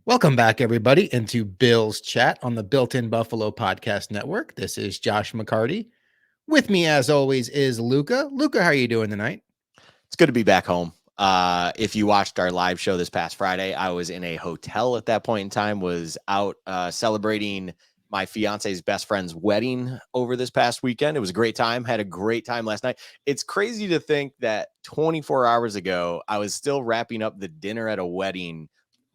Welcome back, everybody, into Bill's Chat on the Built in Buffalo Podcast Network. This is Josh McCarty. With me, as always, is Luka. Luka, how are you doing tonight? It's good to be back home. If you watched our live show this past Friday, I was in a hotel at that point in time, was out celebrating my fiance's best friend's wedding over this past weekend. It was a great time. Had a great time last night. It's crazy to think that 24 hours ago, I was still wrapping up the dinner at a wedding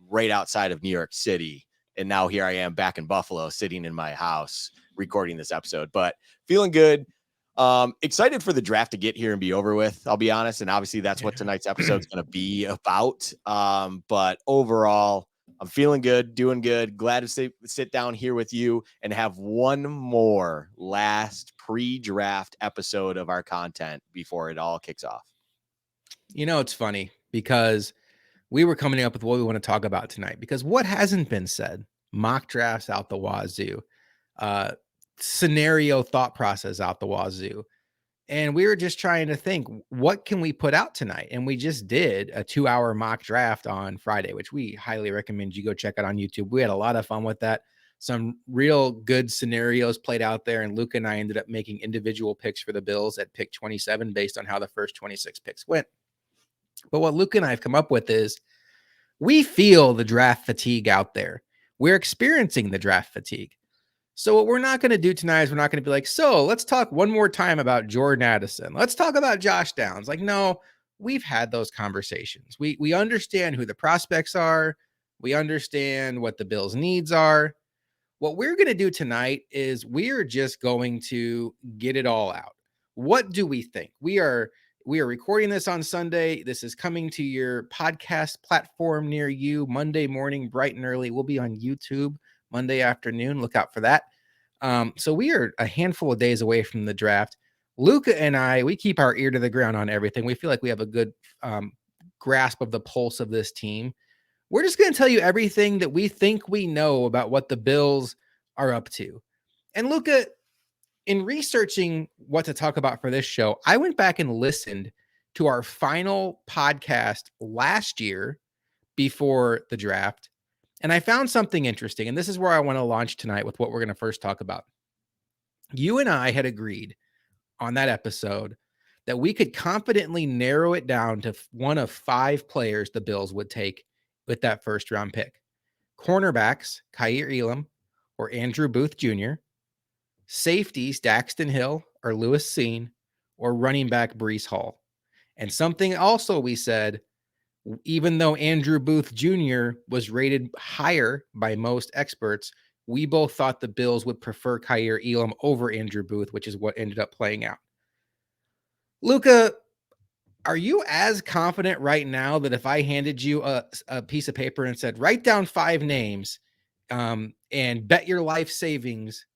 right outside of New York City. And now here I am back in Buffalo, sitting in my house recording this episode, but feeling good. Excited for the draft to get here and be over with, I'll be honest. And obviously that's what tonight's episode is going to be about. But overall, I'm feeling good, doing good. Glad to sit down here with you and have one more last pre-draft episode of our content before it all kicks off. You know, it's funny because we were coming up with what we want to talk about tonight because what hasn't been said, mock drafts out the wazoo, uh, scenario thought process out the wazoo. And we were just trying to think, what can we put out tonight? And we just did a 2-hour mock draft on Friday, which we highly recommend you go check out on YouTube. We had a lot of fun with that. Some real good scenarios played out there. And Luke and I ended up making individual picks for the Bills at pick 27 based on how the first 26 picks went. But what Luke and I have come up with is we feel the draft fatigue out there. We're experiencing the draft fatigue. So what we're not going to do tonight is we're not going to be like, so let's talk one more time about Jordan Addison. Let's talk about Josh Downs. Like, no, we've had those conversations. We understand who the prospects are. We understand what the Bills' needs are. What we're going to do tonight is we're just going to get it all out. What do we think? We are recording this on Sunday. This is coming to your podcast platform near you Monday morning, bright and early. We'll be on YouTube Monday afternoon. Look out for that. So we are a handful of days away from the draft. Luka and I, we keep our ear to the ground on everything. We feel like we have a good grasp of the pulse of this team. We're just going to tell you everything that we think we know about what the Bills are up to. And Luka, in researching what to talk about for this show, I went back and listened to our final podcast last year before the draft. And I found something interesting. And this is where I want to launch tonight with what we're going to first talk about. You and I had agreed on that episode that we could confidently narrow it down to one of 5 players the Bills would take with that first round pick. Cornerbacks, Kaiir Elam or Andrew Booth Jr., safeties, Daxton Hill or Lewis Seen, or running back Breece Hall. And something also we said, even though Andrew Booth Jr. was rated higher by most experts, we both thought the Bills would prefer Kaiir Elam over Andrew Booth, which is what ended up playing out. Luka, are you as confident right now that if I handed you a piece of paper and said, write down 5 names and bet your life savings,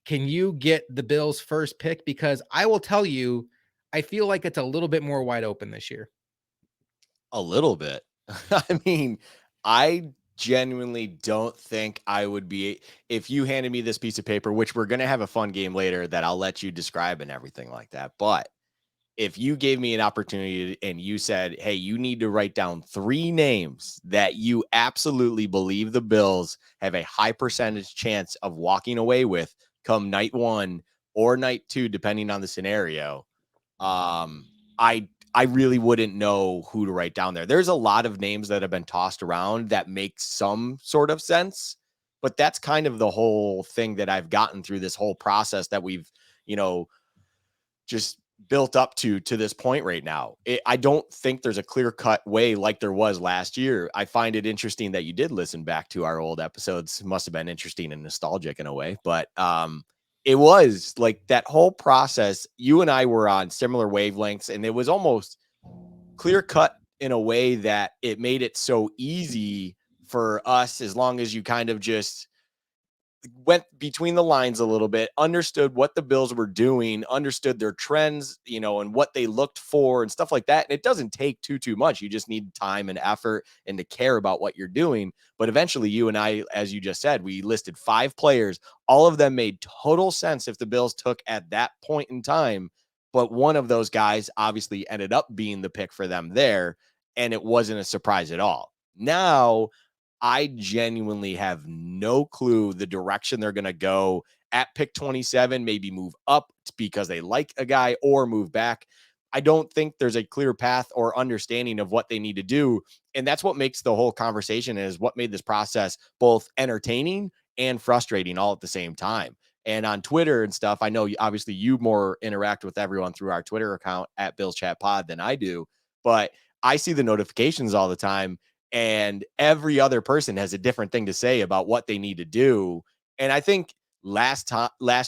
can you get the Bills' first pick? Because I will tell you, I feel like it's a little bit more wide open this year. A little bit. I mean, I genuinely don't think I would be, if you handed me this piece of paper, which we're going to have a fun game later that I'll let you describe and everything like that. But if you gave me an opportunity and you said, hey, you need to write down 3 names that you absolutely believe the Bills have a high percentage chance of walking away with come night 1 or night 2, depending on the scenario, I really wouldn't know who to write down there. There's a lot of names that have been tossed around that make some sort of sense, but that's kind of the whole thing that I've gotten through this whole process that we've, just built up to this point right now. I don't think there's a clear-cut way like there was last year. I find it interesting that you did listen back to our old episodes. It must have been interesting and nostalgic in a way, but it was like that whole process. You and I were on similar wavelengths, and it was almost clear cut in a way that it made it so easy for us, as long as you kind of just went between the lines a little bit, understood what the Bills were doing, understood their trends, and what they looked for and stuff like that. And it doesn't take too much. You just need time and effort and to care about what you're doing. But eventually you and I, as you just said, we listed 5 players. All of them made total sense if the Bills took at that point in time. But one of those guys obviously ended up being the pick for them there. And it wasn't a surprise at all. Now, I genuinely have no clue the direction they're going to go at pick 27, maybe move up because they like a guy or move back. I don't think there's a clear path or understanding of what they need to do. And that's what makes the whole conversation is what made this process both entertaining and frustrating all at the same time. And on Twitter and stuff, I know obviously you more interact with everyone through our Twitter account at Bill's Chat Pod than I do, but I see the notifications all the time, and every other person has a different thing to say about what they need to do. And I think last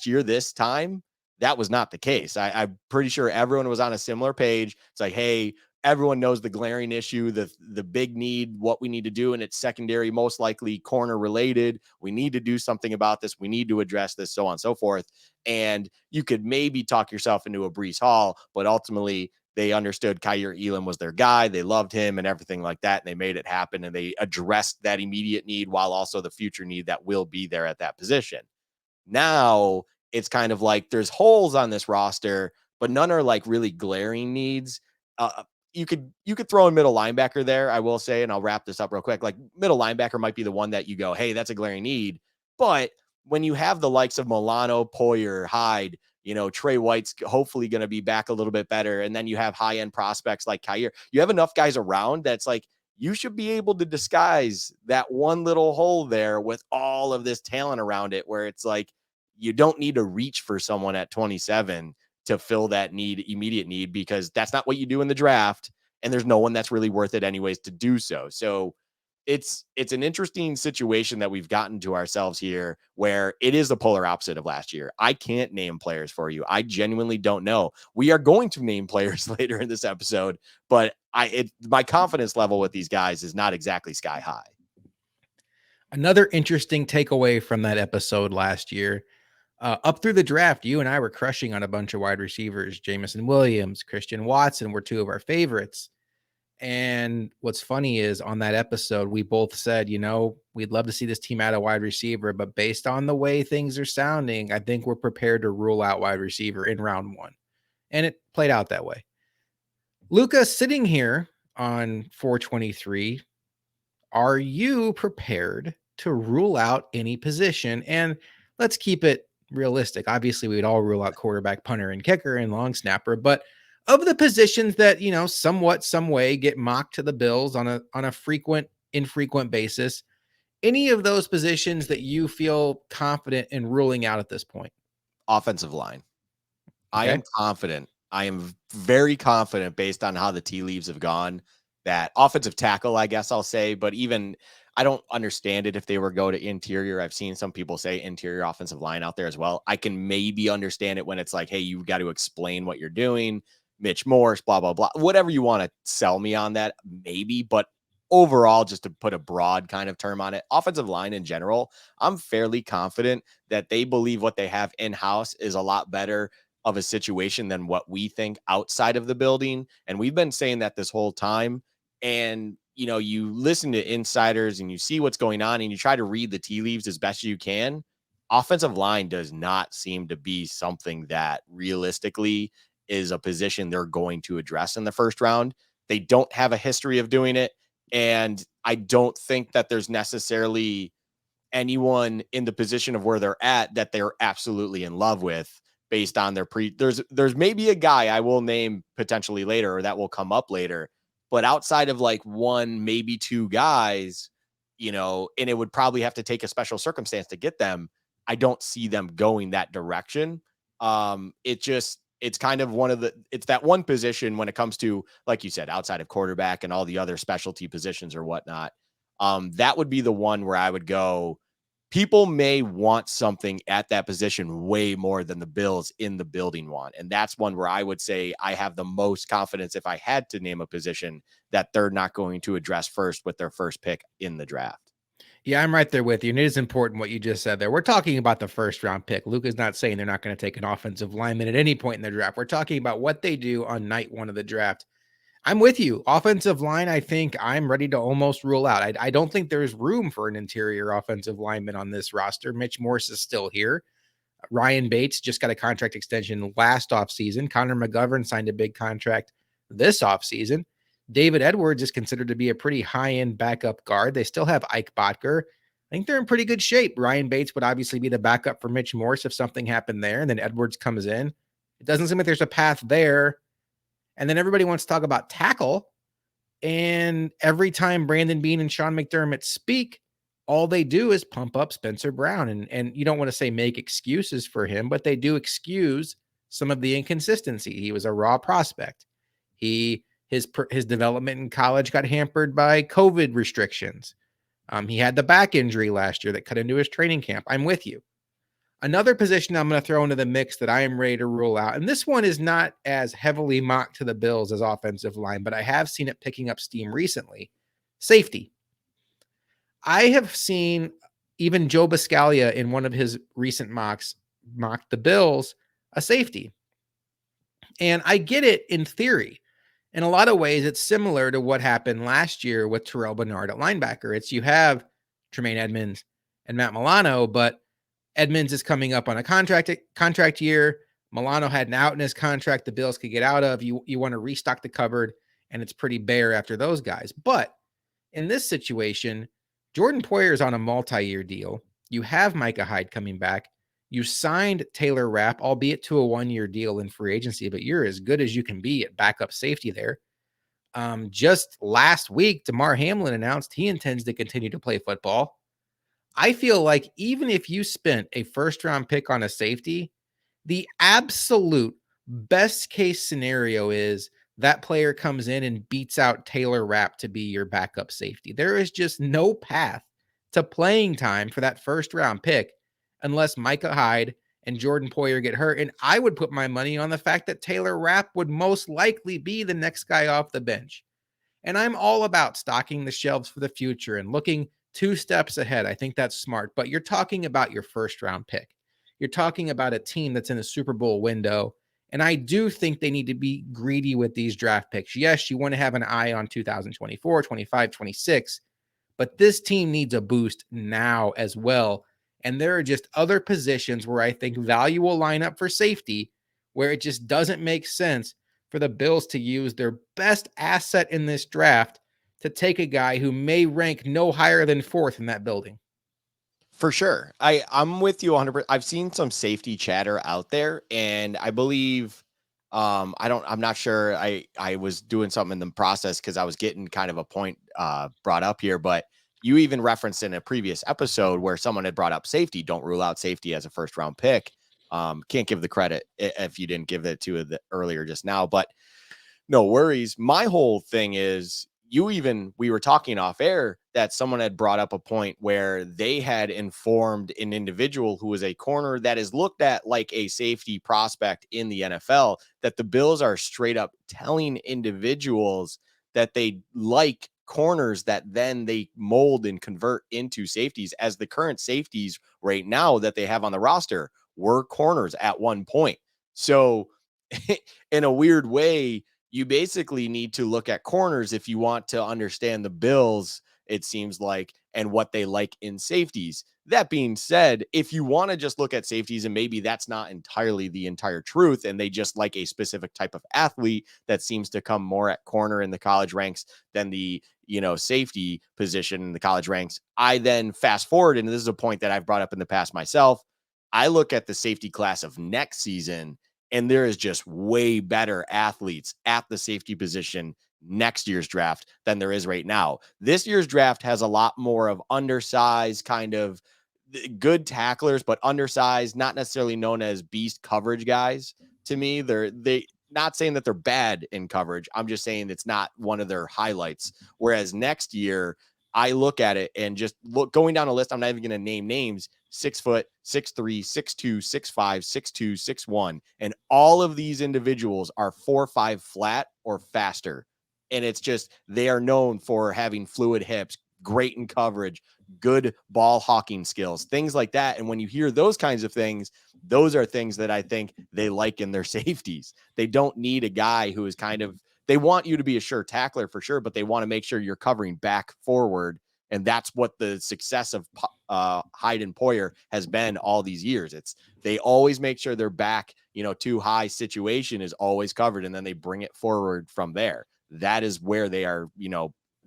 year, this time, that was not the case. I'm pretty sure everyone was on a similar page. It's like, hey, everyone knows the glaring issue, the big need, what we need to do, and it's secondary, most likely corner related. We need to do something about this. We need to address this, so on and so forth. And you could maybe talk yourself into a Brees Hall, but ultimately they understood Kaiir Elam was their guy. They loved him and everything like that. And they made it happen. And they addressed that immediate need while also the future need that will be there at that position. Now it's kind of like there's holes on this roster, but none are like really glaring needs. You could throw in middle linebacker there, I will say, and I'll wrap this up real quick. Like middle linebacker might be the one that you go, hey, that's a glaring need. But when you have the likes of Milano, Poyer, Hyde, Trey White's hopefully going to be back a little bit better. And then you have high end prospects like Kaiir. You have enough guys around that's like, you should be able to disguise that one little hole there with all of this talent around it, where it's like, you don't need to reach for someone at 27 to fill that immediate need, because that's not what you do in the draft. And there's no one that's really worth it anyways to do so. So it's an interesting situation that we've gotten to ourselves here, where it is the polar opposite of last year. I can't name players for you. I genuinely don't know. We are going to name players later in this episode, but my confidence level with these guys is not exactly sky high. Another interesting takeaway from that episode last year, up through the draft, you and I were crushing on a bunch of wide receivers. Jamison Williams, Christian Watson were two of our favorites. And what's funny is on that episode, we both said, we'd love to see this team add a wide receiver, but based on the way things are sounding, I think we're prepared to rule out wide receiver in round one. And it played out that way. Luka, sitting here on 423, are you prepared to rule out any position? And let's keep it realistic. Obviously, we'd all rule out quarterback, punter, and kicker and long snapper, but of the positions that, somewhat, some way get mocked to the Bills on a frequent, infrequent basis, any of those positions that you feel confident in ruling out at this point? Offensive line. I Okay. am confident. I am very confident based on how the tea leaves have gone, that offensive tackle, I guess I'll say, but even I don't understand it if they were go to interior. I've seen some people say interior offensive line out there as well. I can maybe understand it when it's like, hey, you've got to explain what you're doing. Mitch Morse, blah, blah, blah, whatever you want to sell me on that, maybe. But overall, just to put a broad kind of term on it, offensive line in general, I'm fairly confident that they believe what they have in-house is a lot better of a situation than what we think outside of the building. And we've been saying that this whole time. And, you listen to insiders and you see what's going on and you try to read the tea leaves as best you can. Offensive line does not seem to be something that realistically is a position they're going to address in the first round. They don't have a history of doing it. And I don't think that there's necessarily anyone in the position of where they're at that they're absolutely in love with based on their there's maybe a guy I will name potentially later, or that will come up later, but outside of like one, maybe two guys, and it would probably have to take a special circumstance to get them. I don't see them going that direction. It's kind of it's that one position when it comes to, like you said, outside of quarterback and all the other specialty positions or whatnot. That would be the one where I would go, people may want something at that position way more than the Bills in the building want. And that's one where I would say I have the most confidence, if I had to name a position, that they're not going to address first with their first pick in the draft. Yeah, I'm right there with you. And it is important what you just said there. We're talking about the first round pick. Luka's not saying they're not going to take an offensive lineman at any point in the draft. We're talking about what they do on night one of the draft. I'm with you. Offensive line, I think I'm ready to almost rule out. I don't think there's room for an interior offensive lineman on this roster. Mitch Morse is still here. Ryan Bates just got a contract extension last offseason. Connor McGovern signed a big contract this offseason. David Edwards is considered to be a pretty high-end backup guard. They still have Ike Botker. I think they're in pretty good shape. Ryan Bates would obviously be the backup for Mitch Morse if something happened there, and then Edwards comes in. It doesn't seem like there's a path there. And then everybody wants to talk about tackle. And every time Brandon Beane and Sean McDermott speak, all they do is pump up Spencer Brown. And you don't want to say make excuses for him, but they do excuse some of the inconsistency. He was a raw prospect. His development in college got hampered by COVID restrictions. He had the back injury last year that cut into his training camp. I'm with you. Another position I'm going to throw into the mix that I am ready to rule out, and this one is not as heavily mocked to the Bills as offensive line, but I have seen it picking up steam recently. Safety. I have seen even Joe Biscaglia in one of his recent mocks mock the Bills a safety. And I get it in theory. In a lot of ways, it's similar to what happened last year with Terrell Bernard at linebacker. It's you have Tremaine Edmonds and Matt Milano, but Edmonds is coming up on a contract year. Milano had an out in his contract the Bills could get out of. You want to restock the cupboard, and it's pretty bare after those guys. But in this situation, Jordan Poyer is on a multi-year deal. You have Micah Hyde coming back. You signed Taylor Rapp, albeit to a one-year deal in free agency, but you're as good as you can be at backup safety there. Just last week, Damar Hamlin announced he intends to continue to play football. I feel like even if you spent a first-round pick on a safety, the absolute best case scenario is that player comes in and beats out Taylor Rapp to be your backup safety. There is just no path to playing time for that first-round pick unless Micah Hyde and Jordan Poyer get hurt. And I would put my money on the fact that Taylor Rapp would most likely be the next guy off the bench. And I'm all about stocking the shelves for the future and looking 2 steps ahead. I think that's smart. But you're talking about your first round pick. You're talking about a team that's in a Super Bowl window. And I do think they need to be greedy with these draft picks. Yes, you want to have an eye on 2024, 25, 26, but this team needs a boost now as well. And there are just other positions where I think value will line up for safety, where it just doesn't make sense for the Bills to use their best asset in this draft to take a guy who may rank no higher than fourth in that building. For sure. I'm with you 100%. I've seen some safety chatter out there, and I believe I'm not sure. I was doing something in the process because I was getting kind of a point brought up here, but you even referenced in a previous episode where someone had brought up safety. Don't rule out safety as a first round pick. Can't give the credit if you didn't give it to the earlier just now, but no worries. My whole thing is we were talking off air that someone had brought up a point where they had informed an individual who was a corner that is looked at like a safety prospect in the NFL that the Bills are straight up telling individuals that they like corners that then they mold and convert into safeties, as the current safeties right now that they have on the roster were corners at one point. So in a weird way, you basically need to look at corners if you want to understand the Bills, it seems like, and what they like in safeties. That being said, if you want to just look at safeties and maybe that's not entirely the entire truth, and they just like a specific type of athlete that seems to come more at corner in the college ranks than the, safety position in the college ranks, I then fast forward, and this is a point that I've brought up in the past myself. I look at the safety class of next season, and there is just way better athletes at the safety position next year's draft than there is right now. This year's draft has a lot more of undersized, kind of good tacklers, but undersized, not necessarily known as beast coverage guys. To me, they not saying that they're bad in coverage. I'm just saying it's not one of their highlights. Whereas next year, I look at it and just going down a list. I'm not even going to name names. 6 foot, 6'3", 6'2", 6'5", 6'2", 6'1", and all of these individuals are 4.5 flat or faster. And it's just, they are known for having fluid hips, great in coverage, good ball hawking skills, things like that. And when you hear those kinds of things, those are things that I think they like in their safeties. They don't need a guy who is they want you to be a sure tackler for sure, but they want to make sure you're covering back forward. And that's what the success of Hyde and Poyer has been all these years. They always make sure their back, too high situation is always covered, and then they bring it forward from there. that is where they are,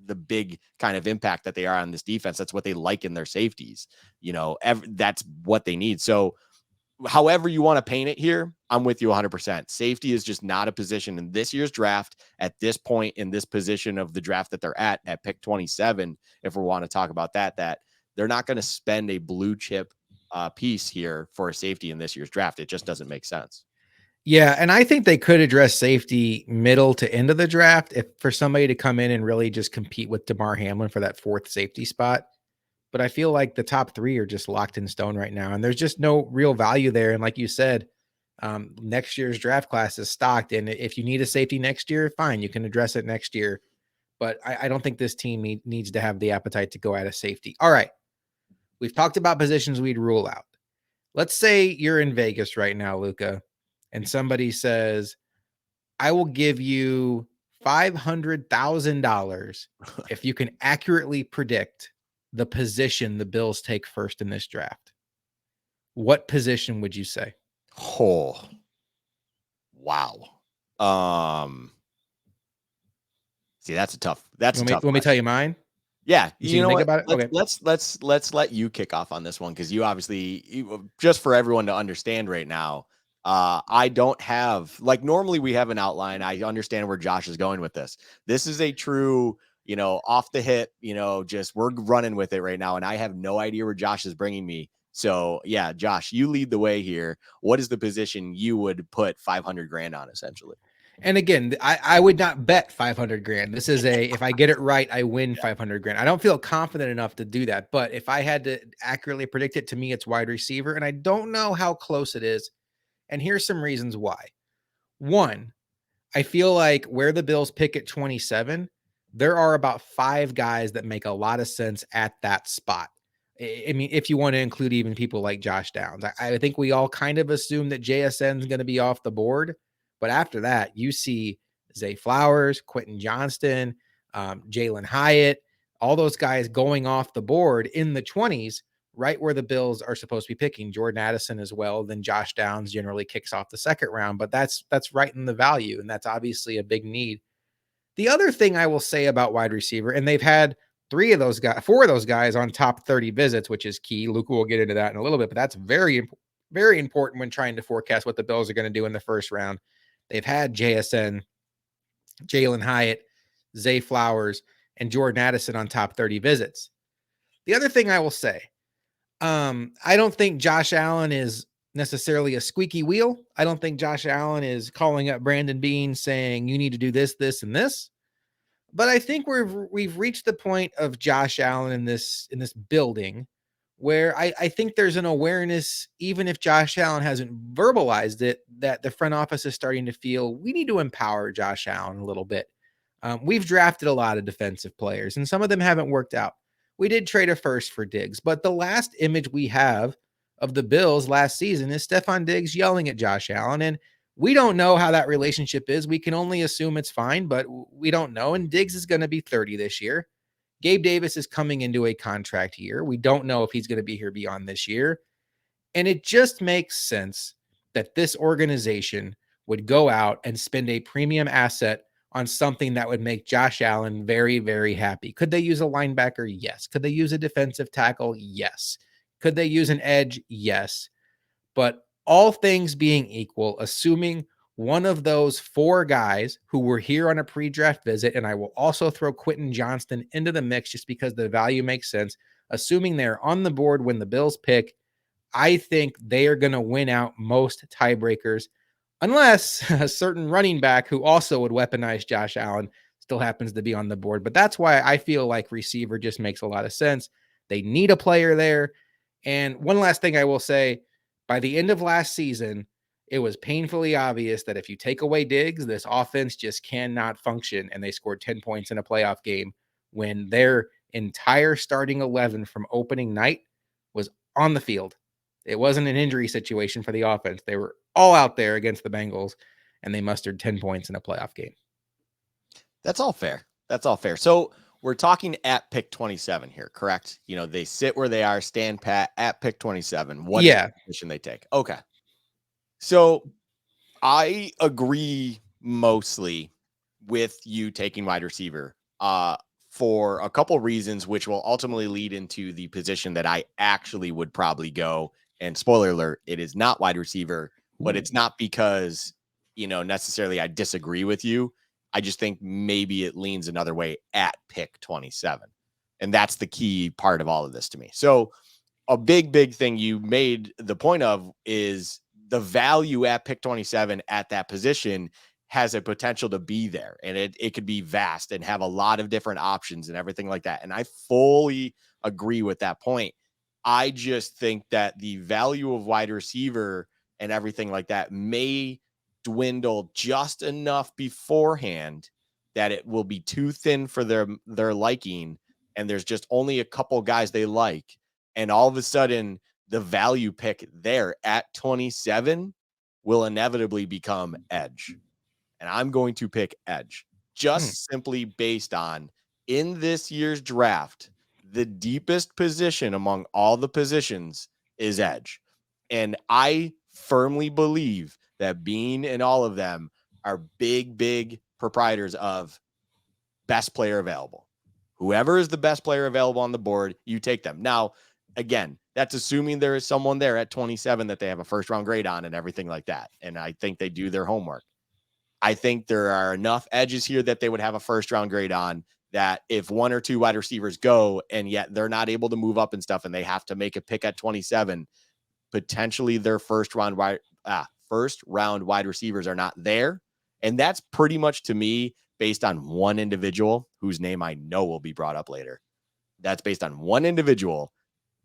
the big kind of impact that they are on this defense. That's what they like in their safeties. That's what they need. So however you want to paint it here, I'm with you 100%. Safety is just not a position in this year's draft at this point in this position of the draft that they're at pick 27. If we want to talk about that they're not going to spend a blue chip piece here for a safety in this year's draft. It just doesn't make sense. Yeah, and I think they could address safety middle to end of the draft if for somebody to come in and really just compete with DeMar Hamlin for that fourth safety spot. But I feel like the top three are just locked in stone right now, and there's just no real value there. And like you said, next year's draft class is stocked, and if you need a safety next year, fine, you can address it next year. But I don't think this team needs to have the appetite to go at a safety. All right, we've talked about positions we'd rule out. Let's say you're in Vegas right now, Luka, and somebody says, I will give you $500,000 if you can accurately predict the position the Bills take first in this draft. What position would you say? Oh, wow. See, that's a tough. That's a tough. Want me to tell you mine? Yeah, You know know think what? about it. Okay. Let's let you kick off on this one because you obviously just for everyone to understand right now. I don't have like normally we have an outline. I understand where Josh is going with this. This is a true, off the hip. Just we're running with it right now, and I have no idea where Josh is bringing me. So yeah, Josh, you lead the way here. What is the position you would put 500 grand on essentially? And again, I would not bet 500 grand. This is if I get it right, I win 500 grand. I don't feel confident enough to do that. But if I had to accurately predict it, to me, it's wide receiver. And I don't know how close it is. And here's some reasons why. One, I feel like where the Bills pick at 27, there are about 5 guys that make a lot of sense at that spot. I mean, if you want to include even people like Josh Downs, I think we all kind of assume that JSN is going to be off the board. But after that, you see Zay Flowers, Quentin Johnston, Jalen Hyatt, all those guys going off the board in the 20s, right where the Bills are supposed to be picking. Jordan Addison as well. Then Josh Downs generally kicks off the second round, but that's right in the value, and that's obviously a big need. The other thing I will say about wide receiver, and they've had 4 of those guys on top 30 visits, which is key. Luka will get into that in a little bit, but that's very, very important when trying to forecast what the Bills are going to do in the first round. They've had JSN, Jalen Hyatt, Zay Flowers, and Jordan Addison on top 30 visits. The other thing I will say, I don't think Josh Allen is necessarily a squeaky wheel. I don't think Josh Allen is calling up Brandon Beane saying you need to do this, this, and this. But I think we've reached the point of Josh Allen in this building where I think there's an awareness, even if Josh Allen hasn't verbalized it, that the front office is starting to feel we need to empower Josh Allen a little bit. We've drafted a lot of defensive players, and some of them haven't worked out. We did trade a first for Diggs, but the last image we have of the Bills last season is Stephon Diggs yelling at Josh Allen, and we don't know how that relationship is. We can only assume it's fine, but we don't know. And Diggs is going to be 30 this year. Gabe Davis is coming into a contract year. We don't know if he's going to be here beyond this year. And it just makes sense that this organization would go out and spend a premium asset on something that would make Josh Allen very, very happy. Could they use a linebacker? Yes. Could they use a defensive tackle? Yes. Could they use an edge? Yes. But all things being equal, assuming one of those 4 guys who were here on a pre-draft visit, and I will also throw Quentin Johnston into the mix just because the value makes sense, assuming they're on the board when the Bills pick, I think they are going to win out most tiebreakers, unless a certain running back who also would weaponize Josh Allen still happens to be on the board. But that's why I feel like receiver just makes a lot of sense. They need a player there. And one last thing I will say, by the end of last season, it was painfully obvious that if you take away Diggs, this offense just cannot function. And they scored 10 points in a playoff game when their entire starting 11 from opening night was on the field. It wasn't an injury situation for the offense. They were all out there against the Bengals, and they mustered 10 points in a playoff game. That's all fair. That's all fair. So we're talking at pick 27 here, correct? They sit where they are, stand pat at pick 27. What is the position they take? Okay. So I agree mostly with you taking wide receiver for a couple reasons, which will ultimately lead into the position that I actually would probably go. And spoiler alert, it is not wide receiver, but it's not because, necessarily I disagree with you. I just think maybe it leans another way at pick 27. And that's the key part of all of this to me. So a big thing you made the point of is the value at pick 27 at that position has a potential to be there, and it could be vast and have a lot of different options and everything like that. And I fully agree with that point. I just think that the value of wide receiver and everything like that may dwindle just enough beforehand that it will be too thin for their liking, and there's just only a couple guys they like, and all of a sudden the value pick there at 27 will inevitably become edge. And I'm going to pick edge Hmm. just simply based on in this year's draft, the deepest position among all the positions is edge. And I firmly believe that Bean and all of them are big proprietors of best player available. Whoever is the best player available on the board, you take them. Now, again, that's assuming there is someone there at 27 that they have a first round grade on and everything like that. And I think they do their homework. I think there are enough edges here that they would have a first round grade on, that if one or two wide receivers go and yet they're not able to move up and stuff and they have to make a pick at 27, potentially their first round wide receivers are not there. And that's pretty much, to me, based on one individual whose name I know will be brought up later. That's based on one individual.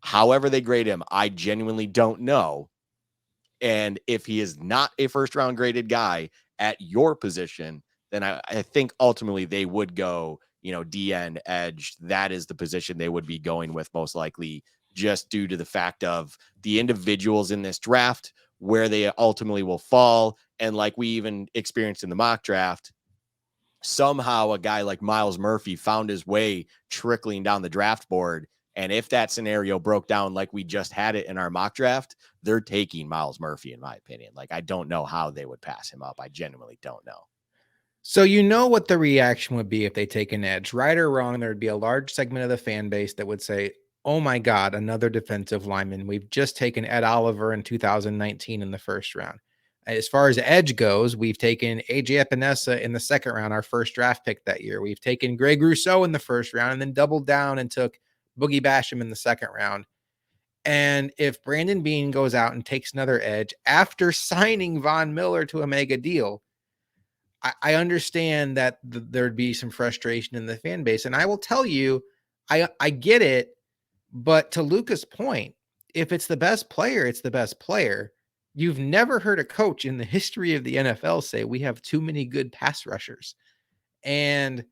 However they grade him, I genuinely don't know. And if he is not a first round graded guy at your position, then I think ultimately they would go, DN edge. That is the position they would be going with most likely, just due to the fact of the individuals in this draft, where they ultimately will fall. And like we even experienced in the mock draft, somehow a guy like Miles Murphy found his way trickling down the draft board. And if that scenario broke down like we just had it in our mock draft, they're taking Miles Murphy, in my opinion. Like, I don't know how they would pass him up. I genuinely don't know. So you know what the reaction would be if they take an edge, right or wrong. There would be a large segment of the fan base that would say, "Oh my God, another defensive lineman. We've just taken Ed Oliver in 2019 in the first round. As far as edge goes, we've taken AJ Epinesa in the second round, our first draft pick that year. We've taken Greg Rousseau in the first round and then doubled down and took Boogie Basham in the second round. And if Brandon Beane goes out and takes another edge after signing Von Miller to a mega deal, I understand that there'd be some frustration in the fan base. And I will tell you, I get it. But to Luka's point, if it's the best player, it's the best player. You've never heard a coach in the history of the NFL say we have too many good pass rushers. And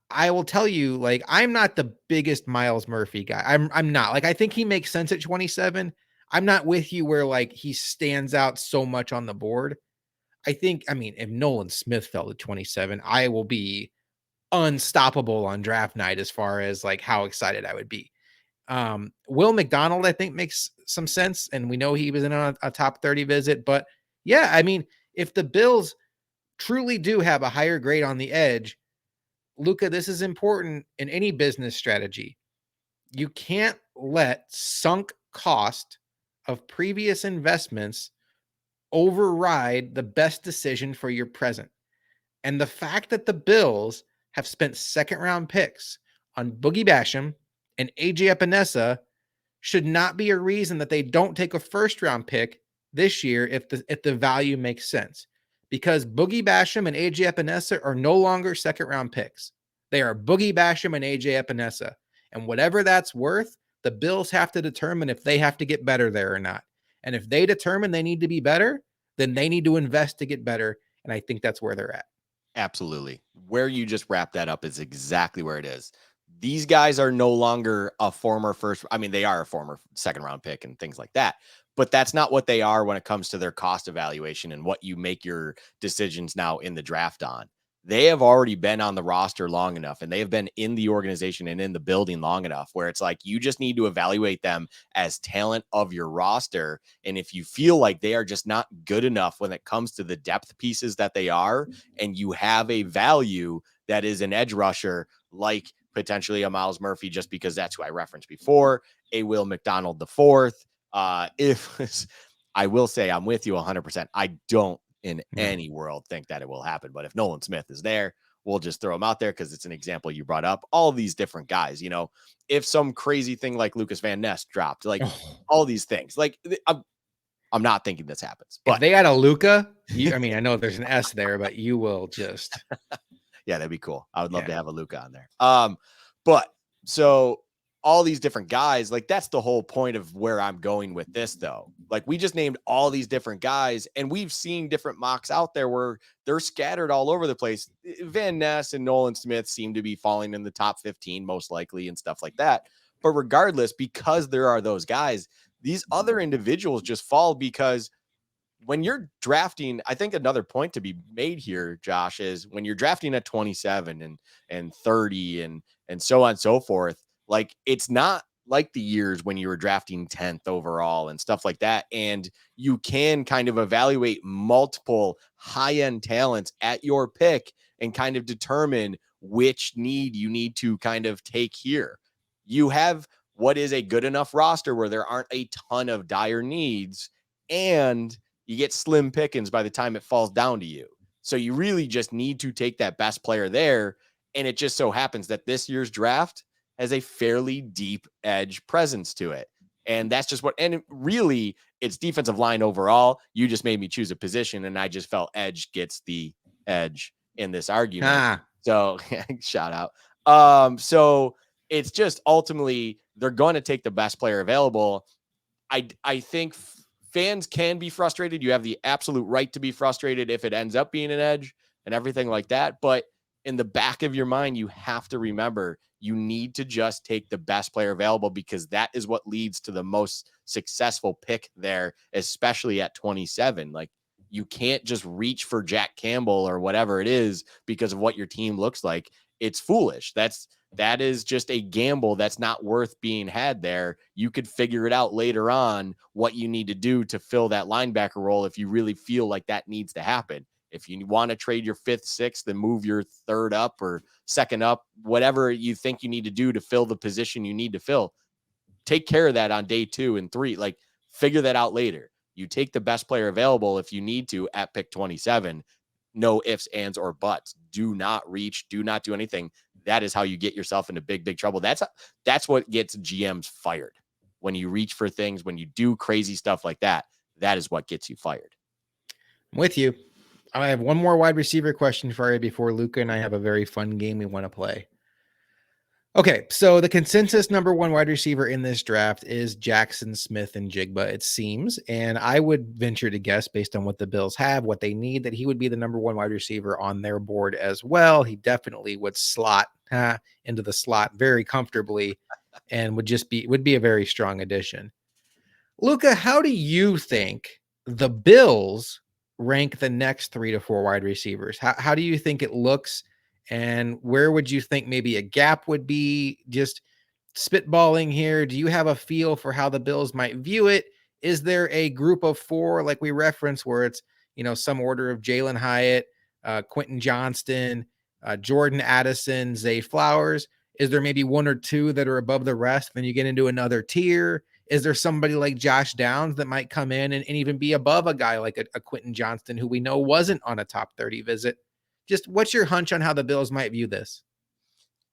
I will tell you, like, I'm not the biggest Miles Murphy guy. I'm not. Like, I think he makes sense at 27. I'm not with you where like he stands out so much on the board. I mean, if Nolan Smith fell to 27, I will be unstoppable on draft night as far as like how excited I would be. Will McDonald, I think, makes some sense. And we know he was in a top 30 visit. But yeah, I mean, if the Bills truly do have a higher grade on the edge, Luka, this is important in any business strategy. You can't let sunk cost of previous investments override the best decision for your present. And the fact that the Bills have spent second round picks on Boogie Basham and AJ Epinesa should not be a reason that they don't take a first round pick this year if the value makes sense. Because Boogie Basham and AJ Epinesa are no longer second round picks. They are Boogie Basham and AJ Epinesa. And whatever that's worth, the Bills have to determine if they have to get better there or not. And if they determine they need to be better, then they need to invest to get better. And I think that's where they're at. Absolutely. Where you just wrap that up is exactly where it is. These guys are no longer a former first. I mean, they are a former second round pick and things like that, but that's not what they are when it comes to their cost evaluation and what you make your decisions now in the draft on. they have already been on the roster long enough and they have been in the organization and in the building long enough where it's like you just need to evaluate them as talent of your roster. And if you feel like they are just not good enough when it comes to the depth pieces that they are, and you have a value that is an edge rusher, like potentially a Miles Murphy, just because that's who I referenced before, a Will McDonald the fourth. If I will say I'm with you 100%. I don't in any world think that it will happen. But if Nolan Smith is there, we'll just throw him out there because it's an example you brought up. All these different guys, if some crazy thing like Lucas Van Ness dropped, like Oh, all these things, like I'm not thinking this happens, if but they had a Luka, I mean, I know there's an S there, but you will just, yeah, that'd be cool. I would love yeah. to have a Luka on there. But so all these different guys, like that's the whole point of where I'm going with this, though. Like we just named all these different guys, and we've seen different mocks out there where they're scattered all over the place. Van Ness and Nolan Smith seem to be falling in the top 15 most likely and stuff like that. But regardless, because there are those guys, these other individuals just fall because when you're drafting, I think another point to be made here, Josh, is when you're drafting at 27 and 30 and so on and so forth, like it's not like the years when you were drafting 10th overall and stuff like that. And you can kind of evaluate multiple high-end talents at your pick and kind of determine which need you need to kind of take here. You have what is a good enough roster where there aren't a ton of dire needs, and you get slim pickings by the time it falls down to you. So you really just need to take that best player there. And it just so happens that this year's draft has a fairly deep edge presence to it. And that's just and really, it's defensive line overall. You just made me choose a position, and I just felt edge gets the edge in this argument. Ah, So shout out. So it's just ultimately they're going to take the best player available. I think fans can be frustrated. You have the absolute right to be frustrated if it ends up being an edge and everything like that. But in the back of your mind, you have to remember you need to just take the best player available because that is what leads to the most successful pick there, especially at 27. Like you can't just reach for Jack Campbell or whatever it is because of what your team looks like. It's foolish. That is just a gamble that's not worth being had there. You could figure it out later on what you need to do to fill that linebacker role if you really feel like that needs to happen. If you want to trade your fifth, sixth, and move your third up or second up, whatever you think you need to do to fill the position you need to fill, take care of that on day 2 and 3. Like figure that out later. You take the best player available if you need to at pick 27. No ifs, ands, or buts. Do not reach. Do not do anything. That is how you get yourself into big trouble. That's what gets GMs fired. When you reach for things, when you do crazy stuff like that, that is what gets you fired. I'm with you. I have one more wide receiver question for you before Luka and I have a very fun game we want to play. Okay, so the consensus number one wide receiver in this draft is Jackson Smith and Jigba, it seems. And I would venture to guess, based on what the Bills have, what they need, that he would be the number one wide receiver on their board as well. He definitely would slot into the slot very comfortably and would be a very strong addition. Luka, how do you think the Bills rank the next 3 to 4 wide receivers? How do you think it looks? And where would you think maybe a gap would be? Just spitballing here. Do you have a feel for how the Bills might view it? Is there a group of 4, like we referenced, where it's, some order of Jalen Hyatt, Quentin Johnston, Jordan Addison, Zay Flowers? Is there maybe 1 or 2 that are above the rest? Then you get into another tier. Is there somebody like Josh Downs that might come in and even be above a guy like a Quentin Johnston, who we know wasn't on a top 30 visit? Just what's your hunch on how the Bills might view this?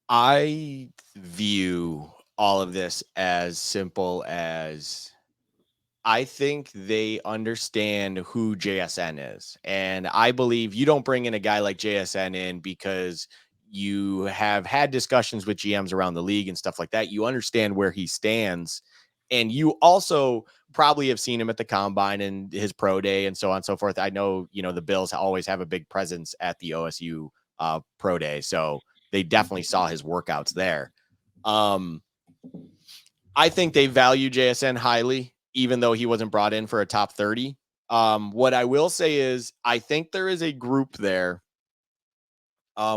I view all of this as simple as I think they understand who JSN is. And I believe you don't bring in a guy like JSN in because you have had discussions with GMs around the league and stuff like that. You understand where he stands. And you also probably have seen him at the combine and his pro day and so on and so forth. I know, the Bills always have a big presence at the OSU pro day. So they definitely saw his workouts there. I think they value JSN highly, even though he wasn't brought in for a top 30. What I will say is I think there is a group there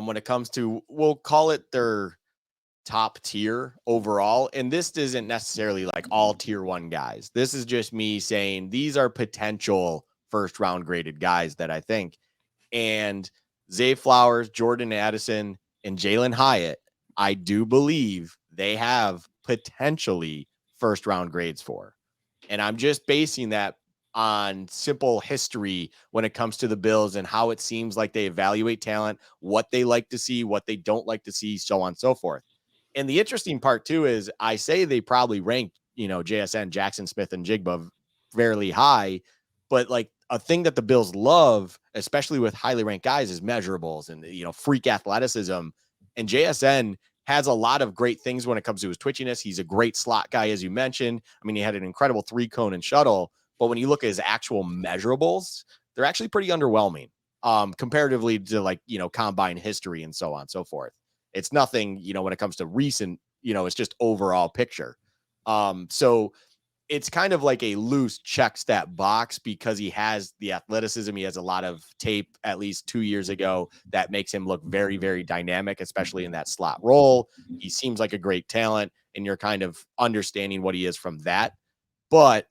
when it comes to, we'll call it their top tier overall. And this isn't necessarily like all tier one guys. This is just me saying these are potential first round graded guys that I think. And Zay Flowers, Jordan Addison, and Jalen Hyatt, I do believe they have potentially first round grades for. And I'm just basing that on simple history when it comes to the Bills and how it seems like they evaluate talent, what they like to see, what they don't like to see, so on and so forth. And the interesting part too is I say they probably ranked, JSN, Jackson Smith, and Jigba fairly high, but like a thing that the Bills love, especially with highly ranked guys, is measurables and freak athleticism. And JSN has a lot of great things when it comes to his twitchiness. He's a great slot guy, as you mentioned. I mean, he had an incredible 3-cone and shuttle, but when you look at his actual measurables, they're actually pretty underwhelming comparatively to like, combine history and so on and so forth. It's nothing, when it comes to recent, it's just overall picture. So it's kind of like a loose checks that box because he has the athleticism. He has a lot of tape at least 2 years ago that makes him look very, very dynamic, especially in that slot role. He seems like a great talent, and you're kind of understanding what he is from that. But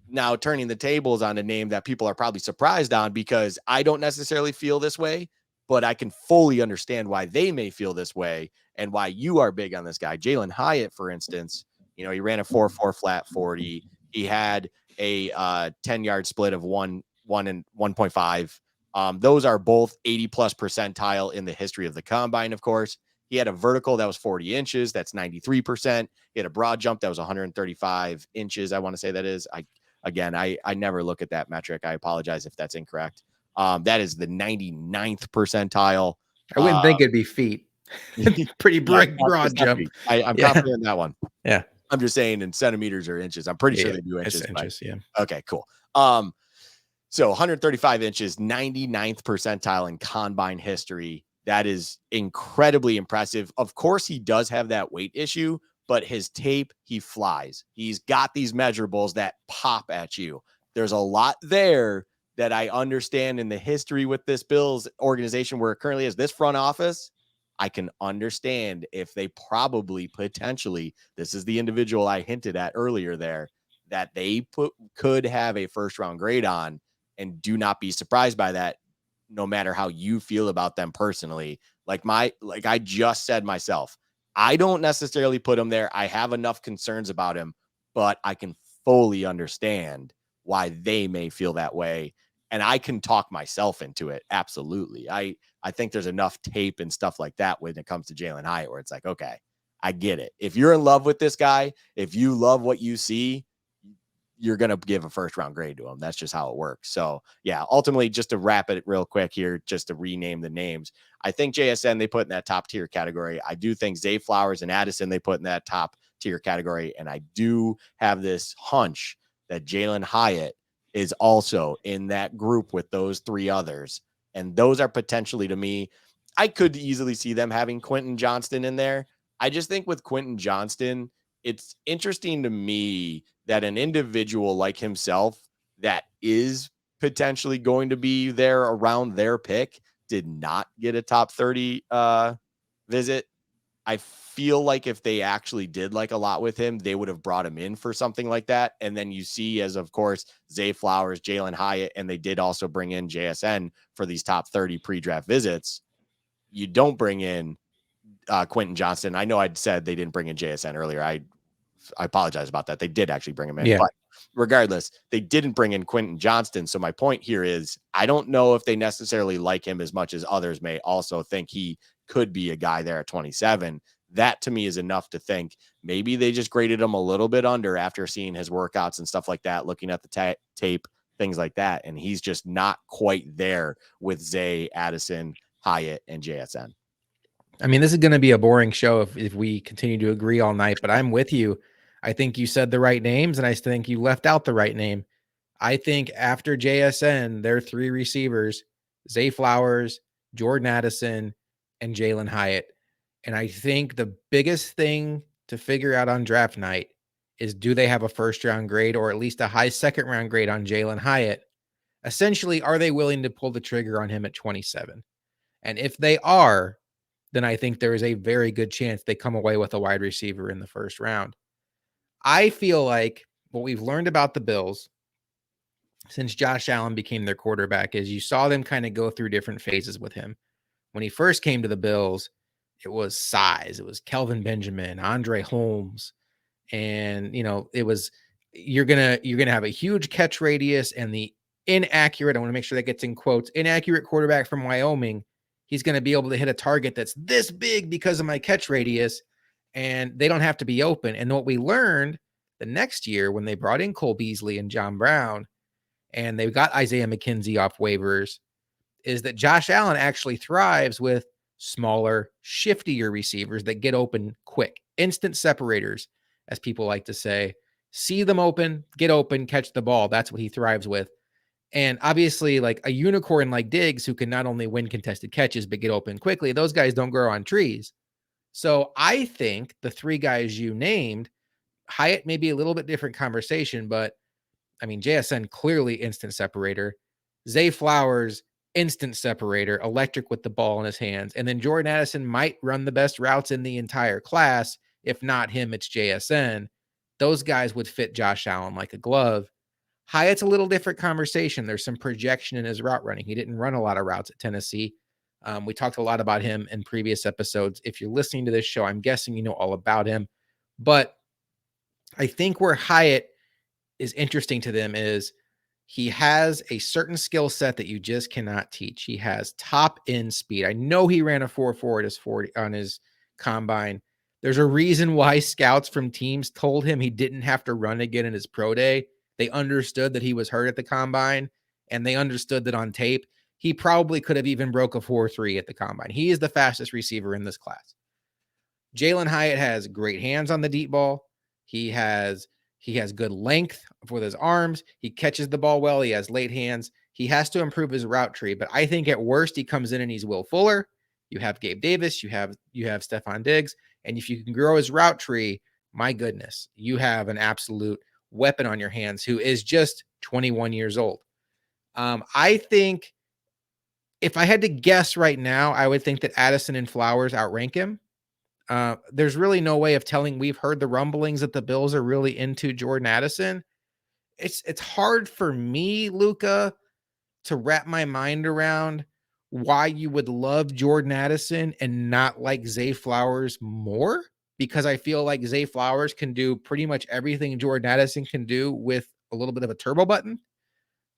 now turning the tables on a name that people are probably surprised on because I don't necessarily feel this way, but I can fully understand why they may feel this way and why you are big on this guy. Jalen Hyatt, for instance, he ran a 4.4 flat 40. He had a 10-yard split of 1 and 1.5. Those are both 80 plus percentile in the history of the combine, of course. He had a vertical that was 40 inches. That's 93%. He had a broad jump that was 135 inches. I want to say that is. I never look at that metric. I apologize if that's incorrect. That is the 99th percentile. I wouldn't think it'd be feet. Pretty broad jump. I'm confident in that one. Yeah. I'm just saying in centimeters or inches. I'm pretty sure they do inches. Inches, yeah. Okay, cool. So 135 inches, 99th percentile in combine history. That is incredibly impressive. Of course, he does have that weight issue, but his tape, he flies. He's got these measurables that pop at you. There's a lot there that I understand in the history with this Bills organization where it currently is, this front office. I can understand if they probably potentially, this is the individual I hinted at earlier there, that they could have a first round grade on, and do not be surprised by that, no matter how you feel about them personally. Like I just said myself, I don't necessarily put him there. I have enough concerns about him, but I can fully understand why they may feel that way. And I can talk myself into it. Absolutely. I think there's enough tape and stuff like that when it comes to Jalen Hyatt where it's like, okay, I get it. If you're in love with this guy, if you love what you see, you're going to give a first round grade to him. That's just how it works. So yeah, ultimately just to wrap it real quick here, just to rename the names. I think JSN, they put in that top tier category. I do think Zay Flowers and Addison, they put in that top tier category. And I do have this hunch that Jalen Hyatt is also in that group with those 3 others. And those are potentially, to me, I could easily see them having Quentin Johnston in there. I just think with Quentin Johnston, it's interesting to me that an individual like himself that is potentially going to be there around their pick did not get a top 30 visit. I feel like if they actually did like a lot with him, they would have brought him in for something like that. And then you see, as of course, Zay Flowers, Jalen Hyatt, and they did also bring in JSN for these top 30 pre-draft visits. You don't bring in Quentin Johnston. I know I'd said they didn't bring in JSN earlier. I apologize about that. They did actually bring him in, but regardless, they didn't bring in Quentin Johnston. So my point here is I don't know if they necessarily like him as much as others may also think he could be a guy there at 27. That to me is enough to think maybe they just graded him a little bit under after seeing his workouts and stuff like that, looking at the tape, things like that. And he's just not quite there with Zay, Addison, Hyatt, and JSN. I mean, this is going to be a boring show if we continue to agree all night, but I'm with you. I think you said the right names, and I think you left out the right name. I think after JSN, there are 3 receivers, Zay Flowers, Jordan Addison, and Jalen Hyatt. And I think the biggest thing to figure out on draft night is, do they have a first round grade or at least a high second round grade on Jalen Hyatt? Essentially, are they willing to pull the trigger on him at 27? And if they are, then I think there is a very good chance they come away with a wide receiver in the first round. I feel like what we've learned about the Bills since Josh Allen became their quarterback is you saw them kind of go through different phases with him. When he first came to the Bills, it was size. It was Kelvin Benjamin, Andre Holmes, and it was you're gonna have a huge catch radius and the inaccurate. I want to make sure that gets in quotes. Inaccurate quarterback from Wyoming. He's going to be able to hit a target that's this big because of my catch radius, and they don't have to be open. And what we learned the next year when they brought in Cole Beasley and John Brown, and they got Isaiah McKenzie off waivers, is that Josh Allen actually thrives with smaller, shiftier receivers that get open quick, instant separators, as people like to say. See them open, get open, catch the ball. That's what he thrives with. And obviously, like a unicorn like Diggs, who can not only win contested catches, but get open quickly, those guys don't grow on trees. So I think the three guys you named, Hyatt may be a little bit different conversation, but I mean, JSN clearly instant separator. Zay Flowers, instant separator, electric with the ball in his hands. And then Jordan Addison might run the best routes in the entire class. If not him, it's JSN. Those guys would fit Josh Allen like a glove. Hyatt's a little different conversation. There's some projection in his route running. He didn't run a lot of routes at Tennessee. We talked a lot about him in previous episodes. If you're listening to this show, I'm guessing you know all about him. But I think where Hyatt is interesting to them is he has a certain skill set that you just cannot teach. He has top end speed. I know he ran a 4.4 at his 40 on his combine. There's a reason why scouts from teams told him he didn't have to run again in his pro day. They understood that he was hurt at the combine, and they understood that on tape, he probably could have even broke a 4.3 at the combine. He is the fastest receiver in this class. Jalen Hyatt has great hands on the deep ball. He has good length with his arms. He catches the ball well. He has late hands. He has to improve his route tree, but I think at worst he comes in and he's Will Fuller. You have Gabe Davis. You have Stephon Diggs, and if you can grow his route tree, my goodness, you have an absolute weapon on your hands who is just 21 years old. I think if I had to guess right now, I would think that Addison and Flowers outrank him. There's really no way of telling. We've heard the rumblings that the Bills are really into Jordan Addison. It's hard for me, Luka, to wrap my mind around why you would love Jordan Addison and not like Zay Flowers more, because I feel like Zay Flowers can do pretty much everything Jordan Addison can do with a little bit of a turbo button.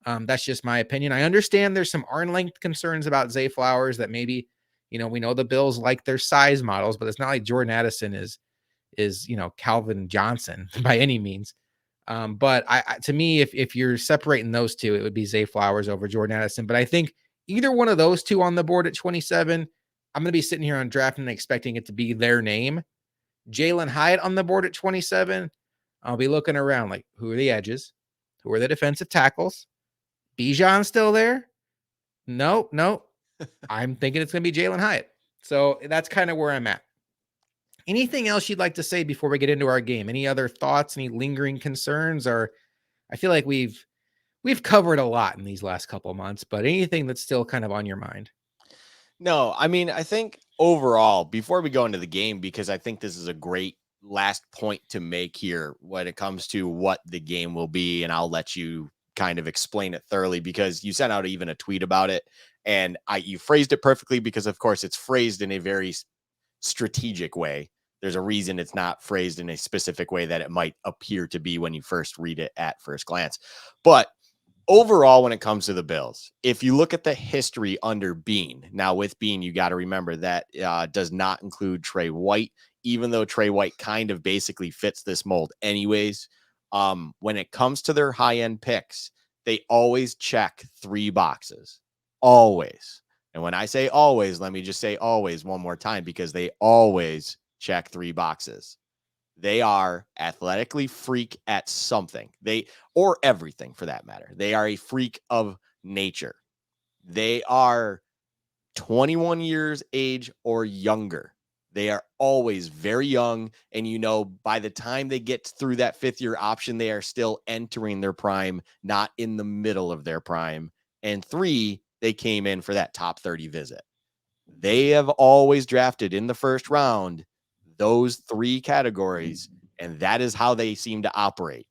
That's just my opinion. I understand there's some arm length concerns about Zay Flowers that maybe, we know the Bills like their size models, but it's not like Jordan Addison is Calvin Johnson by any means. But to me, if you're separating those two, it would be Zay Flowers over Jordan Addison. But I think either one of those two on the board at 27, I'm going to be sitting here on draft and expecting it to be their name. Jalen Hyatt on the board at 27, I'll be looking around like, who are the edges? Who are the defensive tackles? Bijan still there? No. I'm thinking it's going to be Jalen Hyatt. So that's kind of where I'm at. Anything else you'd like to say before we get into our game? Any other thoughts, any lingering concerns? Or I feel like we've covered a lot in these last couple of months, but anything that's still kind of on your mind? No, I mean, I think overall, before we go into the game, because I think this is a great last point to make here when it comes to what the game will be, and I'll let you kind of explain it thoroughly because you sent out even a tweet about it, and you phrased it perfectly because, of course, it's phrased in a very strategic way. There's a reason it's not phrased in a specific way that it might appear to be when you first read it at first glance. But overall, when it comes to the Bills, if you look at the history under Bean, now with Bean, you got to remember that does not include Trey White, even though Trey White kind of basically fits this mold anyways. When it comes to their high-end picks, they always check 3 boxes, always. And when I say always, let me just say always one more time, because they always check 3 boxes. They are athletically freak at something, or everything for that matter. They are a freak of nature. They are 21 years age or younger. They are always very young. And, by the time they get through that 5th year option, they are still entering their prime, not in the middle of their prime. And 3, they came in for that top 30 visit. They have always drafted in the first round those 3 categories, and that is how they seem to operate.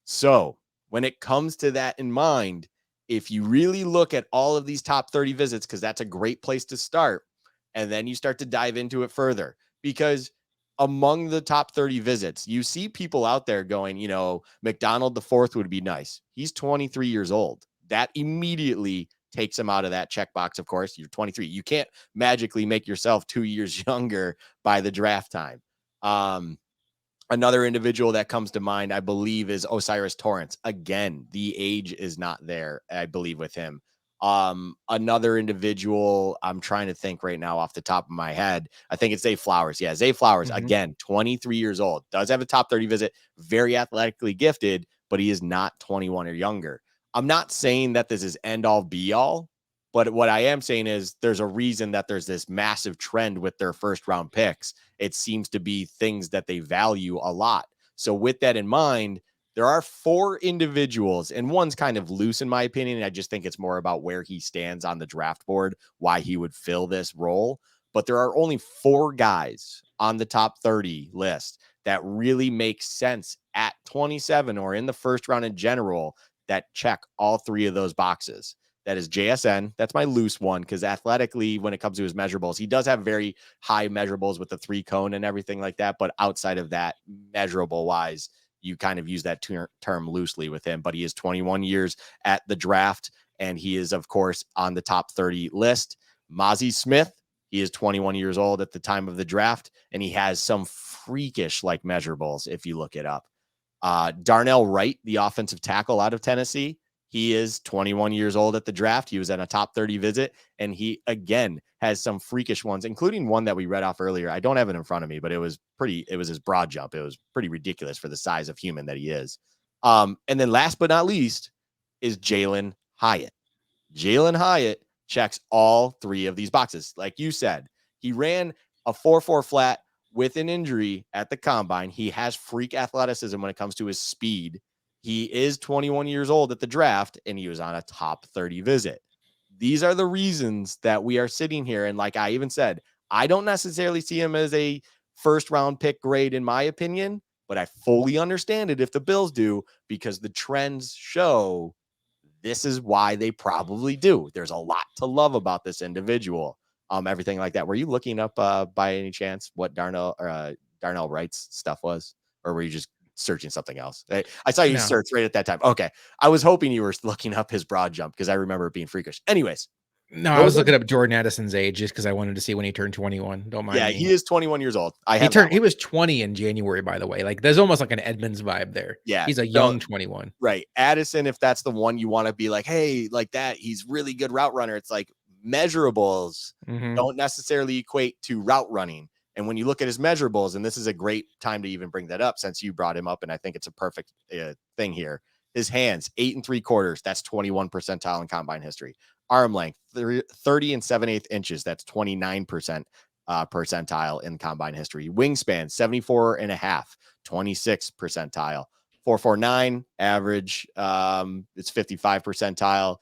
So, when it comes to that in mind, if you really look at all of these top 30 visits, because that's a great place to start, and then you start to dive into it further, because among the top 30 visits, you see people out there going, McDonald the fourth would be nice. He's 23 years old. That immediately takes him out of that checkbox. Of course, you're 23. You can't magically make yourself 2 years younger by the draft time. Another individual that comes to mind, I believe, is Osiris Torrance. Again, the age is not there, I believe, with him. Another individual, I'm trying to think right now off the top of my head. I think it's Zay Flowers. Yeah, Zay Flowers, again, 23 years old, does have a top 30 visit, very athletically gifted, but he is not 21 or younger. I'm not saying that this is end all be all, but what I am saying is there's a reason that there's this massive trend with their first round picks. It seems to be things that they value a lot. So with that in mind, there are 4 individuals, and one's kind of loose in my opinion. I just think it's more about where he stands on the draft board, why he would fill this role. But there are only 4 guys on the top 30 list that really make sense at 27 or in the first round in general that check all 3 of those boxes. That is JSN. That's my loose one because athletically, when it comes to his measurables, he does have very high measurables with the 3 cone and everything like that. But outside of that, measurable wise, you kind of use that term loosely with him. But he is 21 years at the draft, and he is, of course, on the top 30 list. Mozzie Smith, he is 21 years old at the time of the draft, and he has some freakish like measurables if you look it up. Darnell Wright, the offensive tackle out of Tennessee, he is 21 years old at the draft. He was at a top 30 visit, and he, again, has some freakish ones, including one that we read off earlier. I don't have it in front of me, but it was his broad jump. It was pretty ridiculous for the size of human that he is. And then last but not least is Jalen Hyatt. Jalen Hyatt checks all 3 of these boxes. Like you said, he ran a 4.4 flat with an injury at the combine. He has freak athleticism when it comes to his speed. He is 21 years old at the draft, and he was on a top 30 visit. These are the reasons that we are sitting here. And like I even said, I don't necessarily see him as a first round pick grade, in my opinion, but I fully understand it if the Bills do, because the trends show this is why they probably do. There's a lot to love about this individual. Everything like that. Were you looking up by any chance what Darnell Wright's stuff was, or were you just searching something else? I saw you search right at that time. Okay, I was hoping you were looking up his broad jump because I remember it being freakish. Anyways, no, I was looking up Jordan Addison's age just because I wanted to see when he turned 21. Don't mind me. He is 21 years old. He was 20 in January, by the way. Like there's almost like an Edmonds vibe there. Yeah, he's a young 21. Right, Addison. If that's the one you want to be like, hey, like that, he's really good route runner. It's like measurables don't necessarily equate to route running. And when you look at his measurables, and this is a great time to even bring that up since you brought him up, and I think it's a perfect thing here. His hands, 8 3/4. That's 21 percentile in combine history. Arm length, 30 7/8 inches. That's 29% percentile in combine history. Wingspan, 74.5, 26 percentile. 4.49 average. It's 55 percentile.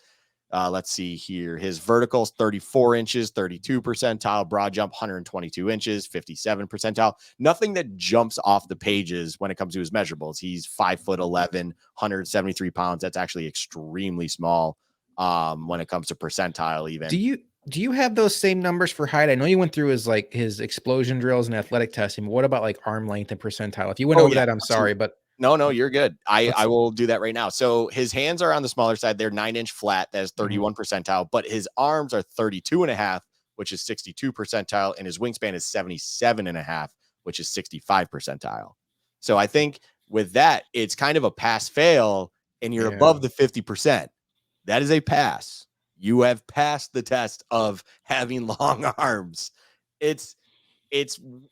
Let's see here. His verticals, 34 inches, 32 percentile. Broad jump, 122 inches, 57 percentile. Nothing that jumps off the pages when it comes to his measurables. He's 5'11", 173 pounds. That's actually extremely small when it comes to percentile even. Do you have those same numbers for height? I know you went through his explosion drills and athletic testing, but what about like arm length and percentile? If you went over that, I'm sorry, but no, you're good. I will do that right now. So his hands are on the smaller side. They're 9-inch flat. That is 31 percentile, but his arms are 32.5, which is 62 percentile. And his wingspan is 77.5, which is 65 percentile. So I think with that, it's kind of a pass fail and you're above the 50%. That is a pass. You have passed the test of having long arms. It's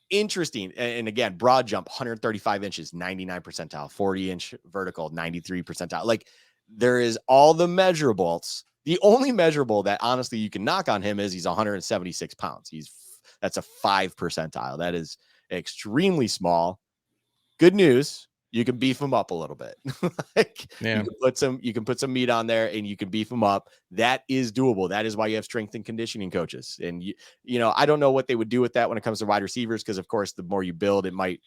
interesting. And again, broad jump, 135 inches, 99 percentile, 40-inch vertical, 93 percentile. Like there is all the measurables. The only measurable that honestly you can knock on him is he's 176 pounds. That's a 5 percentile. That is extremely small. Good news. you can beef them up a little bit. Like Yeah. you can put some meat on there and you can beef them up. That is doable. That is why you have strength and conditioning coaches. And I don't know what they would do with that when it comes to wide receivers, because of course the more you build, it might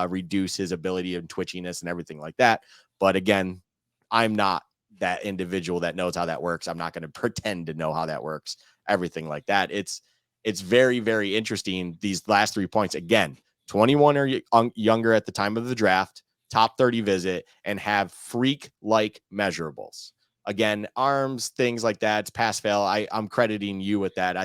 reduce his ability of twitchiness and everything like that. But again, I'm not that individual that knows how that works. I'm not going to pretend to know how that works. Everything like that. It's very, very interesting. These last 3 points, again, 21 or younger at the time of the draft, top 30 visit, and have freak like measurables. Again, arms, things like that. It's pass fail. I'm crediting you with that.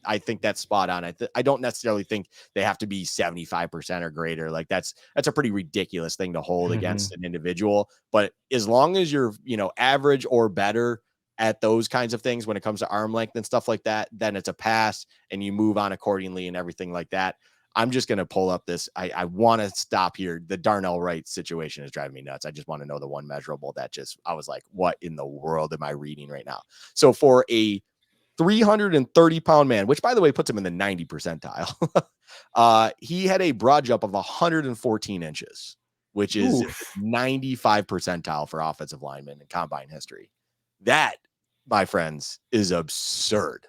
I think that's spot on. I don't necessarily think they have to be 75% or greater. Like that's a pretty ridiculous thing to hold against an individual. But as long as you're, average or better at those kinds of things when it comes to arm length and stuff like that, then it's a pass and you move on accordingly and everything like that. I'm just going to pull up this. I want to stop here. The Darnell Wright situation is driving me nuts. I just want to know the one measurable that I was like, what in the world am I reading right now? So for a 330-pound man, which by the way puts him in the 90 percentile, he had a broad jump of 114 inches, which is Oof. 95 percentile for offensive linemen in combine history. That, my friends, is absurd.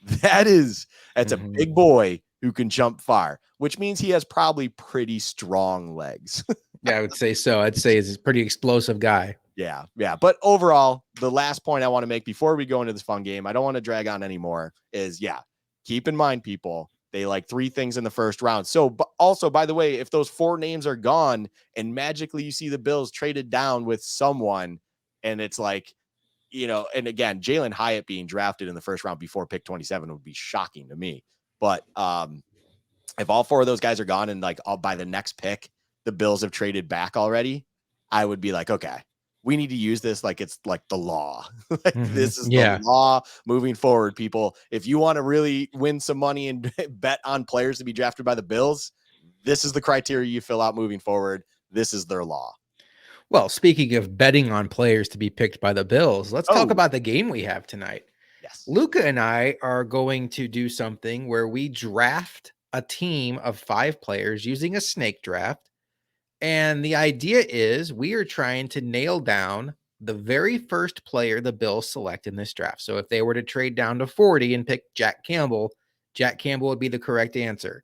That's a big boy who can jump far, which means he has probably pretty strong legs. Yeah, I would say so. I'd say he's a pretty explosive guy. Yeah. But overall, the last point I want to make before we go into this fun game, I don't want to drag on anymore, is keep in mind, people, they like 3 things in the first round. So also, by the way, if those 4 names are gone and magically you see the Bills traded down with someone and it's like, and again, Jalen Hyatt being drafted in the first round before pick 27 would be shocking to me. But if all 4 of those guys are gone and like by the next pick, the Bills have traded back already, I would be like, okay, we need to use this like it's like the law. Like this is the Yeah. law moving forward, people. If you want to really win some money and bet on players to be drafted by the Bills, this is the criteria you fill out moving forward. This is their law. Well, speaking of betting on players to be picked by the Bills, let's talk Oh, about the game we have tonight. yes. Luka and I are going to do something where we draft a team of 5 players using a snake draft. And the idea is we are trying to nail down the very first player the Bills select in this draft. So if they were to trade down to 40 and pick Jack Campbell would be the correct answer.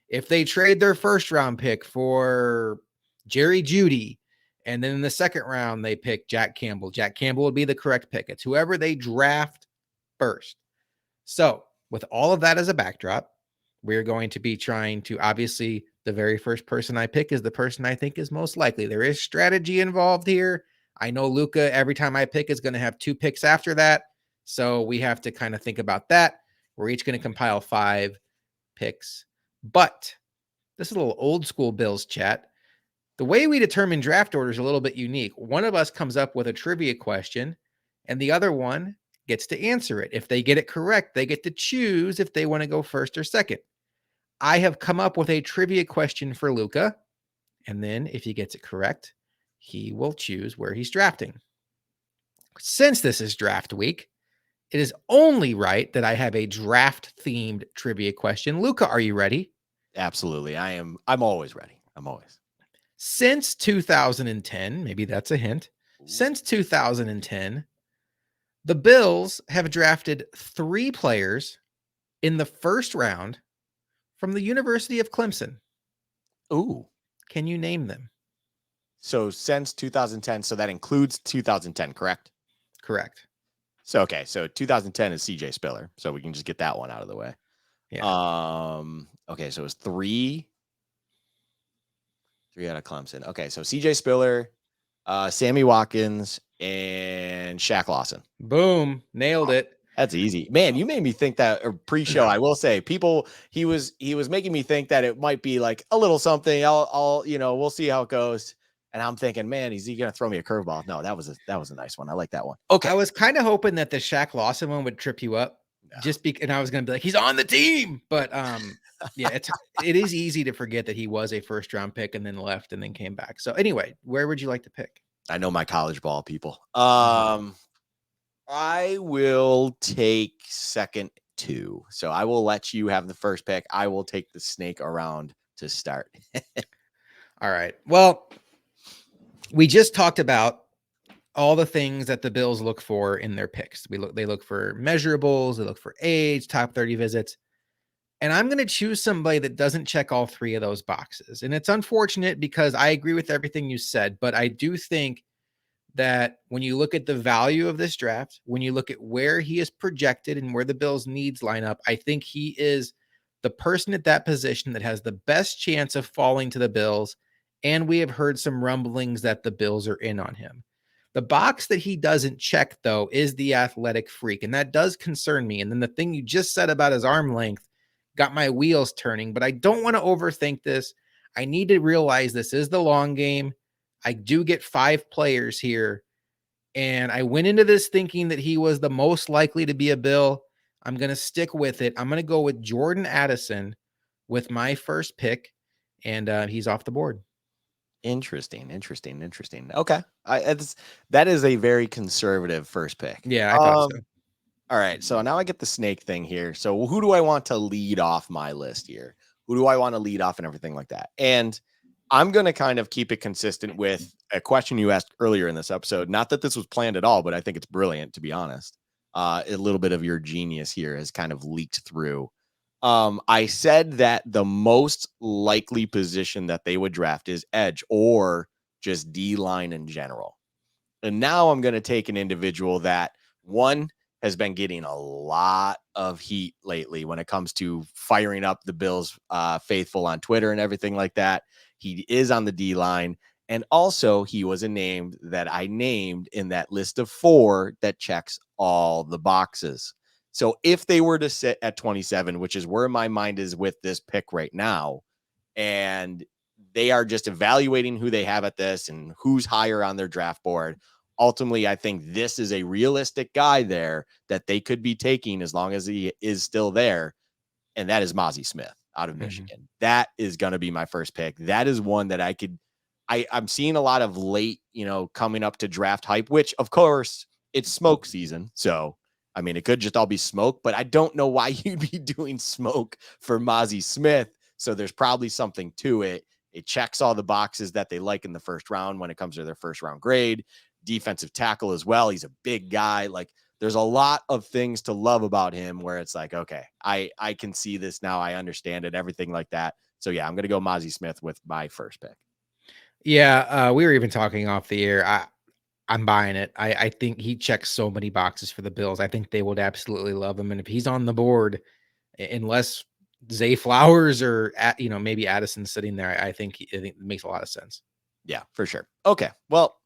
If they trade their first round pick for Jerry Jeudy, and then in the second round they pick Jack Campbell would be the correct pick. It's whoever they draft first. So, with all of that as a backdrop, we're going to be trying to, obviously, the very first person I pick is the person I think is most likely. There is strategy involved here. I know Luka, every time I pick, is going to have 2 picks after that. So we have to kind of think about that. We're each going to compile 5 picks. But this is a little old school Bills chat. The way we determine draft order is a little bit unique. One of us comes up with a trivia question, and the other one gets to answer it. If they get it correct, they get to choose if they want to go first or second. I have come up with a trivia question for Luka, and then if he gets it correct, he will choose where he's drafting. Since this is draft week, it is only right that I have a draft themed trivia question. Luka, are you ready? Absolutely. I'm always ready. I'm always. Since 2010, maybe that's a hint. Since 2010, the Bills have drafted 3 players in the first round from the University of Clemson. Ooh. Can you name them? So since 2010, so that includes 2010, correct? Correct. So 2010 is CJ Spiller, so we can just get that one out of the way. Yeah. Okay, so it's three out of Clemson. Okay, so CJ Spiller, Sammy Watkins, and Shaq Lawson. Boom. Nailed it. That's easy. Man, you made me think that pre-show. I will say, he was making me think that it might be like a little something. I'll we'll see how it goes. And I'm thinking, man, is he gonna throw me a curveball? No, that was a nice one. I like that one. Okay. I was kind of hoping that the Shaq Lawson one would trip you up. And I was gonna be like, he's on the team. But yeah, it is easy to forget that he was a first round pick and then left and then came back. So anyway, where would you like to pick? I know my college ball people. I will take second 2. So I will let you have the first pick. I will take the snake around to start. All right. Well, we just talked about all the things that the Bills look for in their picks. They look for measurables, they look for age, top 30 visits. And I'm going to choose somebody that doesn't check all three of those boxes. And it's unfortunate because I agree with everything you said, but I do think that when you look at the value of this draft, when you look at where he is projected and where the Bills' needs line up, I think he is the person at that position that has the best chance of falling to the Bills. And we have heard some rumblings that the Bills are in on him. The box that he doesn't check, though, is the athletic freak. And that does concern me. And then the thing you just said about his arm length got my wheels turning, but I don't want to overthink this. I need to realize this is the long game. I do get 5 players here, and I went into this thinking that he was the most likely to be a Bill. I'm going to stick with it. I'm going to go with Jordan Addison with my first pick, and he's off the board. Interesting. Okay, that is a very conservative first pick. Yeah, I thought so. All right, so now I get the snake thing here. So who do I want to lead off my list here? Who do I want to lead off and everything like that? And I'm going to kind of keep it consistent with a question you asked earlier in this episode. Not that this was planned at all, but I think it's brilliant, to be honest. A little bit of your genius here has kind of leaked through. I said that the most likely position that they would draft is edge or just D line in general. And now I'm going to take an individual that one has been getting a lot of heat lately when it comes to firing up the Bills faithful on Twitter and everything like that. He is on the D line. And also, he was a name that I named in that list of 4 that checks all the boxes. So if they were to sit at 27, which is where my mind is with this pick right now, and they are just evaluating who they have at this and who's higher on their draft board, ultimately, I think this is a realistic guy there that they could be taking as long as he is still there. And that is Mozzie Smith out of Michigan. That is going to be my first pick. That is one that I'm seeing a lot of late, coming up to draft hype, which of course it's smoke season. So, I mean, it could just all be smoke, but I don't know why you'd be doing smoke for Mozzie Smith. So there's probably something to it. It checks all the boxes that they like in the first round when it comes to their first round grade. Defensive tackle as well. He's a big guy. Like, there's a lot of things to love about him where it's like, okay, I can see this now. I understand it, everything like that. So yeah, I'm going to go Mozzie Smith with my first pick. Yeah, we were even talking off the air. I'm buying it. I think he checks so many boxes for the Bills. I think they would absolutely love him. And if he's on the board, unless Zay Flowers or maybe Addison sitting there, I think it makes a lot of sense. Yeah, for sure. Okay, well,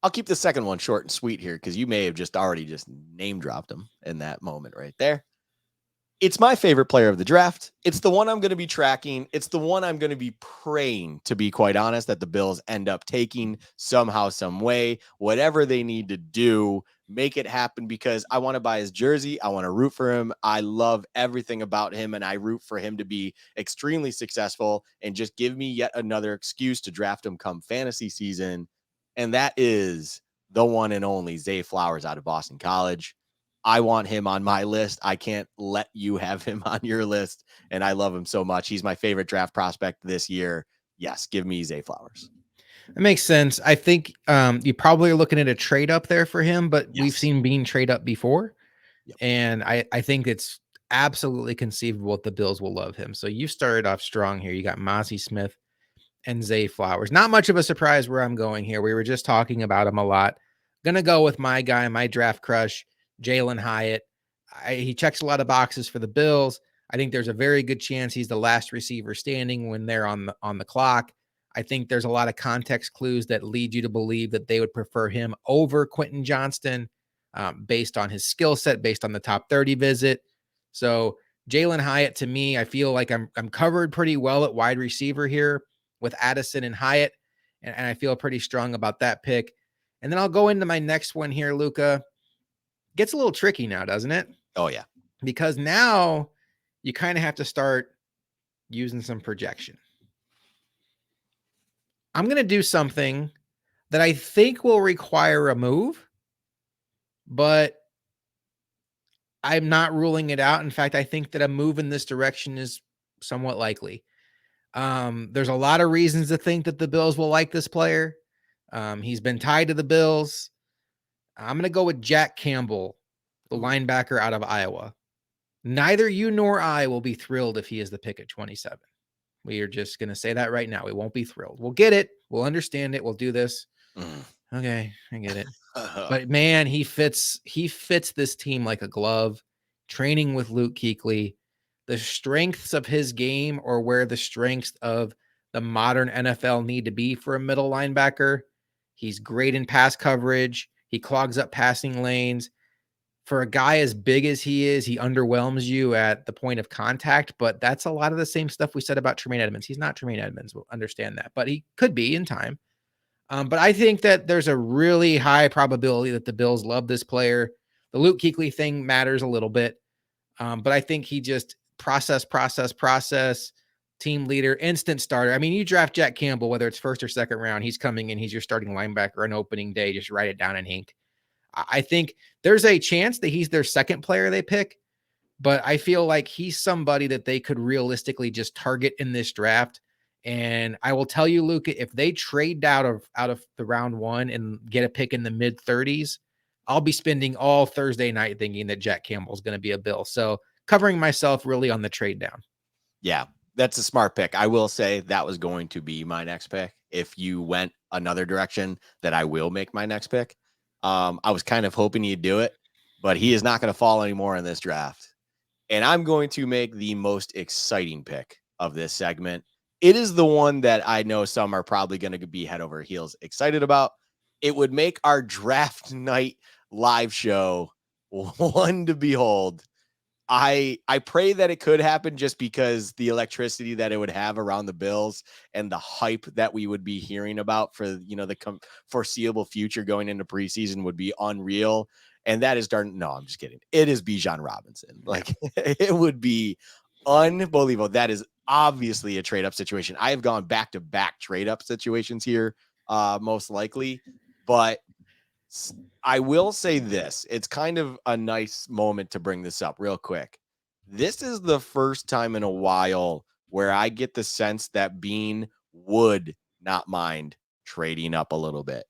I'll keep the second one short and sweet here because you may have just already just name dropped him in that moment right there. It's my favorite player of the draft. It's the one I'm going to be tracking. It's the one I'm going to be praying, to be quite honest, that the Bills end up taking somehow, some way, whatever they need to do, make it happen because I want to buy his jersey. I want to root for him. I love everything about him, and I root for him to be extremely successful and just give me yet another excuse to draft him come fantasy season. And that is the one and only Zay Flowers out of Boston College. I want him on my list. I can't let you have him on your list. And I love him so much. He's my favorite draft prospect this year. Yes, give me Zay Flowers. That makes sense. I think you probably are looking at a trade up there for him, but Yes. we've seen Bean trade up before. Yep. And I think it's absolutely conceivable that the Bills will love him. So you started off strong here. You got Mozzie Smith and Zay Flowers. Not much of a surprise where I'm going here. We were just talking about him a lot. Gonna go with my guy, my draft crush, Jalen Hyatt. He checks a lot of boxes for the Bills. I think there's a very good chance he's the last receiver standing when they're on the clock. I think there's a lot of context clues that lead you to believe that they would prefer him over Quentin Johnston, based on his skill set, based on the top 30 visit. So Jalen Hyatt, to me, I feel like I'm covered pretty well at wide receiver here with Addison and Hyatt, and I feel pretty strong about that pick. And then I'll go into my next one here, Luka. Gets a little tricky now, doesn't it? Oh, yeah. Because now you kind of have to start using some projection. I'm going to do something that I think will require a move, but I'm not ruling it out. In fact, I think that a move in this direction is somewhat likely. There's a lot of reasons to think that the Bills will like this player. He's been tied to the Bills. I'm going to go with Jack Campbell, the Ooh. linebacker out of Iowa. Neither you nor I will be thrilled if he is the pick at 27. We are just going to say that right now. We won't be thrilled. We'll get it. We'll understand it. We'll do this. Mm. Okay, I get it. But man, he fits this team like a glove. Training with Luke Kuechly, the strengths of his game or where the strengths of the modern NFL need to be for a middle linebacker. He's great in pass coverage. He clogs up passing lanes. For a guy as big as he is, he underwhelms you at the point of contact, but that's a lot of the same stuff we said about Tremaine Edmonds. He's not Tremaine Edmonds. We'll understand that, but he could be in time. But I think that there's a really high probability that the Bills love this player. The Luke Kuechly thing matters a little bit, but I think he just process, team leader, instant starter. I mean, you draft Jack Campbell, whether it's first or second round, he's coming in. He's your starting linebacker on opening day. Just write it down in ink. I think there's a chance that he's their second player they pick, but I feel like he's somebody that they could realistically just target in this draft. And I will tell you, Luka, if they trade out of the round one and get a pick in the mid 30s, I'll be spending all Thursday night thinking that Jack Campbell is going to be a Bill. So covering myself really on the trade down. Yeah, that's a smart pick. I will say that was going to be my next pick. If you went another direction, that I will make my next pick. I was kind of hoping you'd do it, but he is not going to fall anymore in this draft. And I'm going to make the most exciting pick of this segment. It is the one that I know some are probably going to be head over heels excited about. It would make our draft night live show one to behold. I pray that it could happen just because the electricity that it would have around the Bills and the hype that we would be hearing about for, the foreseeable future going into preseason would be unreal. And that is no, I'm just kidding. It is Bijan Robinson. Yeah. Like it would be unbelievable. That is obviously a trade up situation. I have gone back to back trade up situations here, most likely, but I will say this. It's kind of a nice moment to bring this up real quick. This is the first time in a while where I get the sense that Bean would not mind trading up a little bit,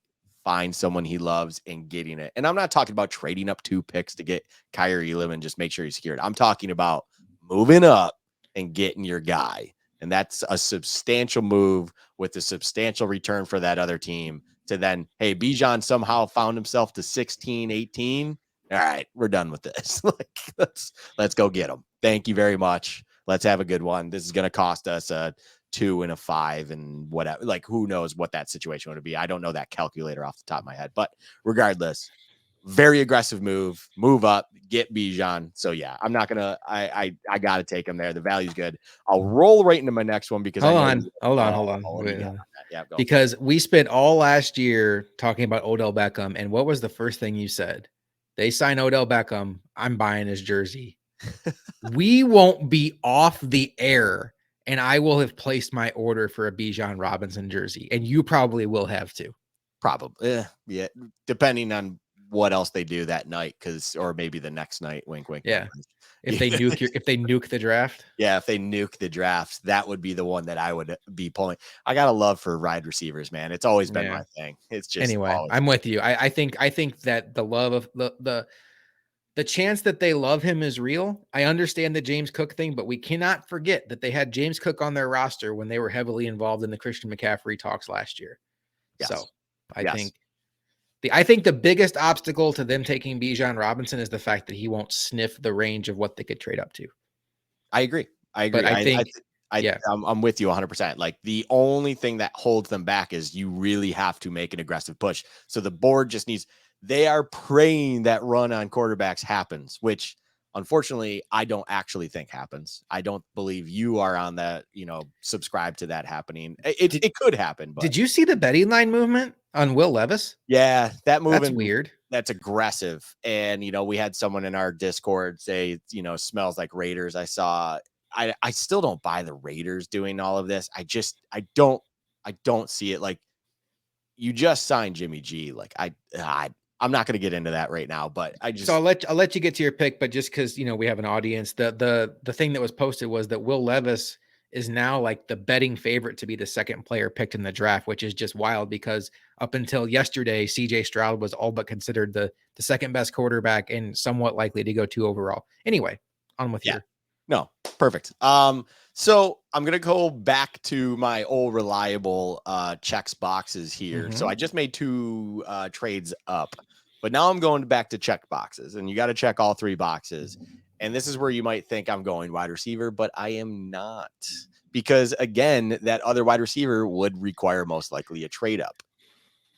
find someone he loves and getting it. And I'm not talking about trading up 2 picks to get Kyrie Elam and just make sure he's secured. I'm talking about moving up and getting your guy. And that's a substantial move with a substantial return for that other team to then, hey, Bijan somehow found himself to 16, 18. All right, we're done with this. Like, let's go get him. Thank you very much. Let's have a good one. This is going to cost us a 2 and a 5 and whatever. Like, who knows what that situation would be? I don't know that calculator off the top of my head, but regardless, very aggressive move up, get Bijan. So yeah, I'm not gonna. I gotta take him there. The value's good. I'll roll right into my next one because I know. Hold on. Yeah, go. Because we spent all last year talking about Odell Beckham, and what was the first thing you said? They sign Odell Beckham. I'm buying his jersey. We won't be off the air, and I will have placed my order for a Bijan Robinson jersey, and you probably will have too. Probably, yeah, depending on what else they do that night, or maybe the next night. Wink, wink. Yeah. If they nuke the draft. Yeah, if they nuke the drafts, that would be the one that I would be pulling. I got a love for wide receivers, man. It's always been my thing. It's just anyway. I'm with you. I think that the love of the chance that they love him is real. I understand the James Cook thing, but we cannot forget that they had James Cook on their roster when they were heavily involved in the Christian McCaffrey talks last year. Yes. So I think the biggest obstacle to them taking Bijan Robinson is the fact that he won't sniff the range of what they could trade up to. I agree. But I think I'm with you 100%. Like the only thing that holds them back is you really have to make an aggressive push. So the board just they are praying that run on quarterbacks happens, which unfortunately I don't actually think happens. I don't believe you are on that, subscribe to that happening. It could happen. But did you see the betting line movement on Will Levis? Yeah, that movement. That's weird. That's aggressive. And, we had someone in our Discord say, smells like Raiders. I still don't buy the Raiders doing all of this. I don't see it. Like, you just signed Jimmy G. Like, I'm not going to get into that right now, but so I'll let you get to your pick, but just because, we have an audience, the thing that was posted was that Will Levis is now like the betting favorite to be the second player picked in the draft, which is just wild because up until yesterday, CJ Stroud was all but considered the second best quarterback and somewhat likely to go 2 overall. Anyway, on with Yeah. your No, perfect. So I'm gonna go back to my old reliable checks boxes here. So I just made two trades up, but now I'm going back to check boxes, and you got to check all three boxes. And this is where you might think I'm going wide receiver, but I am not, because again, that other wide receiver would require most likely a trade up.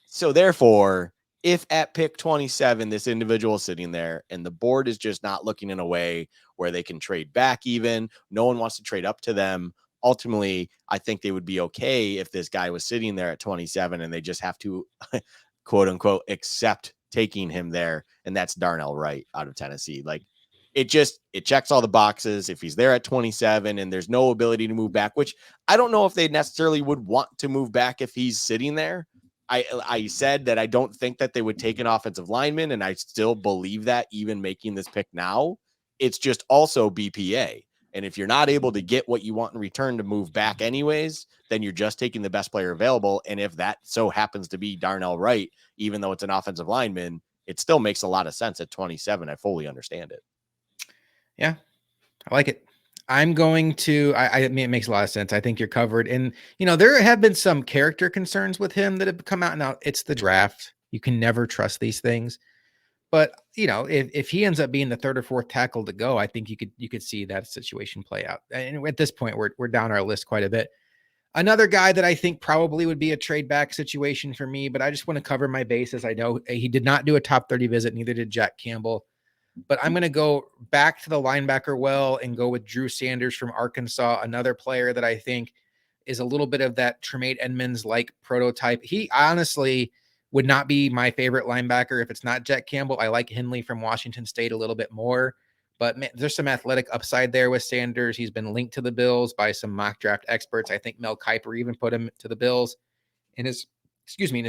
So therefore, if at pick 27, this individual is sitting there and the board is just not looking in a way where they can trade back, even no one wants to trade up to them. Ultimately, I think they would be okay if this guy was sitting there at 27 and they just have to quote unquote accept taking him there. And that's Darnell Wright out of Tennessee. Like, it checks all the boxes. If he's there at 27 and there's no ability to move back, which I don't know if they necessarily would want to move back if he's sitting there. I said that I don't think that they would take an offensive lineman, and I still believe that even making this pick now. It's just also BPA. And if you're not able to get what you want in return to move back anyways, then you're just taking the best player available. And if that so happens to be Darnell Wright, even though it's an offensive lineman, it still makes a lot of sense at 27. I fully understand it. Yeah, I like it. I'm going to. I mean, it makes a lot of sense. I think you're covered. And there have been some character concerns with him that have come out. Now it's the draft. You can never trust these things. But if he ends up being the third or fourth tackle to go, I think you could see that situation play out. And at this point, we're down our list quite a bit. Another guy that I think probably would be a trade back situation for me, but I just want to cover my bases. I know he did not do a top 30 visit, neither did Jack Campbell. But I'm going to go back to the linebacker well and go with Drew Sanders from Arkansas, another player that I think is a little bit of that Tremaine Edmonds like prototype. He honestly would not be my favorite linebacker if it's not Jack Campbell. I like Henley from Washington State a little bit more, but man, there's some athletic upside there with Sanders. He's been linked to the Bills by some mock draft experts. I think Mel Kiper even put him to the Bills in his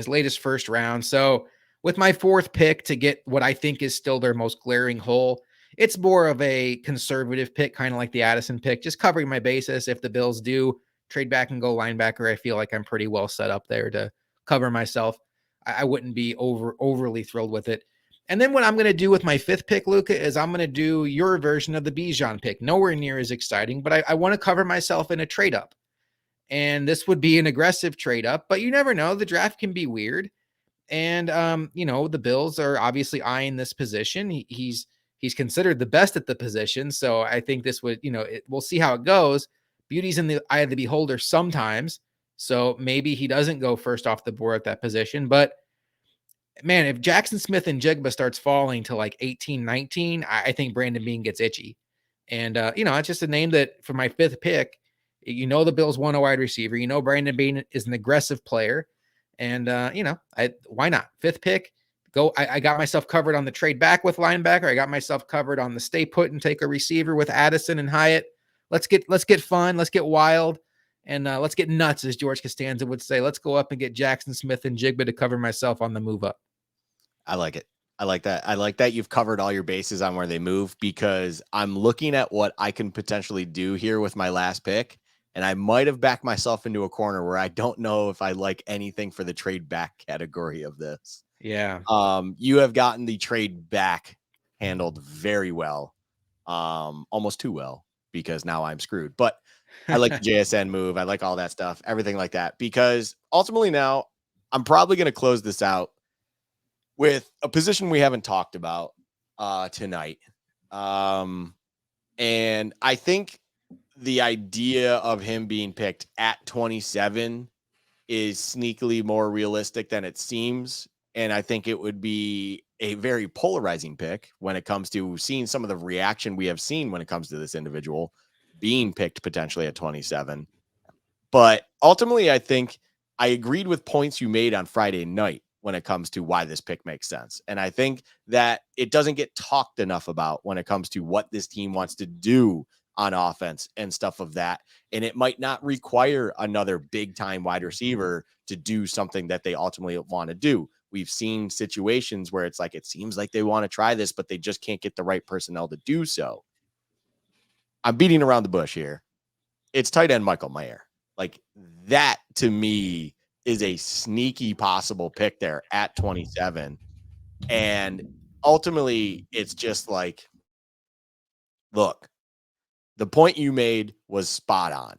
latest first round. So with my fourth pick to get what I think is still their most glaring hole, it's more of a conservative pick, kind of like the Addison pick, just covering my basis. If the Bills do trade back and go linebacker, I feel like I'm pretty well set up there to cover myself. I wouldn't be overly thrilled with it. And then what I'm going to do with my fifth pick, Luka, is I'm going to do your version of the Bijan pick. Nowhere near as exciting, but I want to cover myself in a trade up. And this would be an aggressive trade up, but you never know. The draft can be weird. And the Bills are obviously eyeing this position. He's considered the best at the position. So I think this would, we'll see how it goes. Beauty's in the eye of the beholder sometimes. So maybe he doesn't go first off the board at that position. But man, if Jackson Smith and Jigba starts falling to like 18, 19, I think Brandon Beane gets itchy. And, it's just a name that for my fifth pick, the Bills want a wide receiver. Brandon Beane is an aggressive player. And, why not? Fifth pick, go. I got myself covered on the trade back with linebacker. I got myself covered on the stay put and take a receiver with Addison and Hyatt. Let's get fun. Let's get wild. And let's get nuts, as George Costanza would say. Let's go up and get Jackson Smith and Jigba to cover myself on the move up. I like it. I like that. I like that you've covered all your bases on where they move, because I'm looking at what I can potentially do here with my last pick. And I might have backed myself into a corner where I don't know if I like anything for the trade back category of this. Yeah. You have gotten the trade back handled very well. Almost too well, because now I'm screwed. But I like the JSN move. I like all that stuff, everything like that, because ultimately now I'm probably going to close this out with a position we haven't talked about tonight. And I think the idea of him being picked at 27 is sneakily more realistic than it seems. And I think it would be a very polarizing pick when it comes to seeing some of the reaction we have seen when it comes to this individual being picked potentially at 27. But ultimately, I think I agreed with points you made on Friday night when it comes to why this pick makes sense. And I think that it doesn't get talked enough about when it comes to what this team wants to do on offense and stuff of that. And it might not require another big time wide receiver to do something that they ultimately want to do. We've seen situations where it's like, it seems like they want to try this, but they just can't get the right personnel to do so. I'm beating around the bush here. it's tight end Michael Mayer. Like that to me is a sneaky possible pick there at 27. And ultimately, it's just like, look, the point you made was spot on.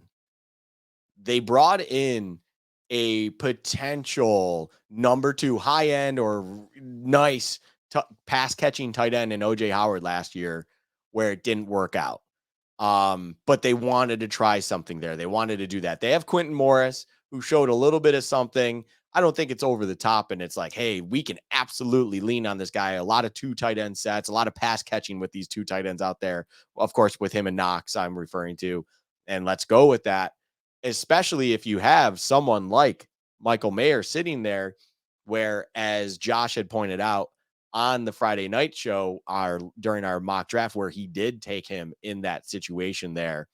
They brought in a potential number 2 high end or nice pass catching tight end in OJ Howard last year where it didn't work out. But they wanted to try something there. They wanted to do that. They have Quentin Morris, who showed a little bit of something. I don't think it's over the top. And it's like, hey, we can absolutely lean on this guy. A lot of 2 tight end sets, a lot of pass catching with these 2 tight ends out there. Of course, with him and Knox, I'm referring to. And let's go with that, especially if you have someone like Michael Mayer sitting there, where, as Josh had pointed out on the Friday night show, during our mock draft, where he did take him in that situation there,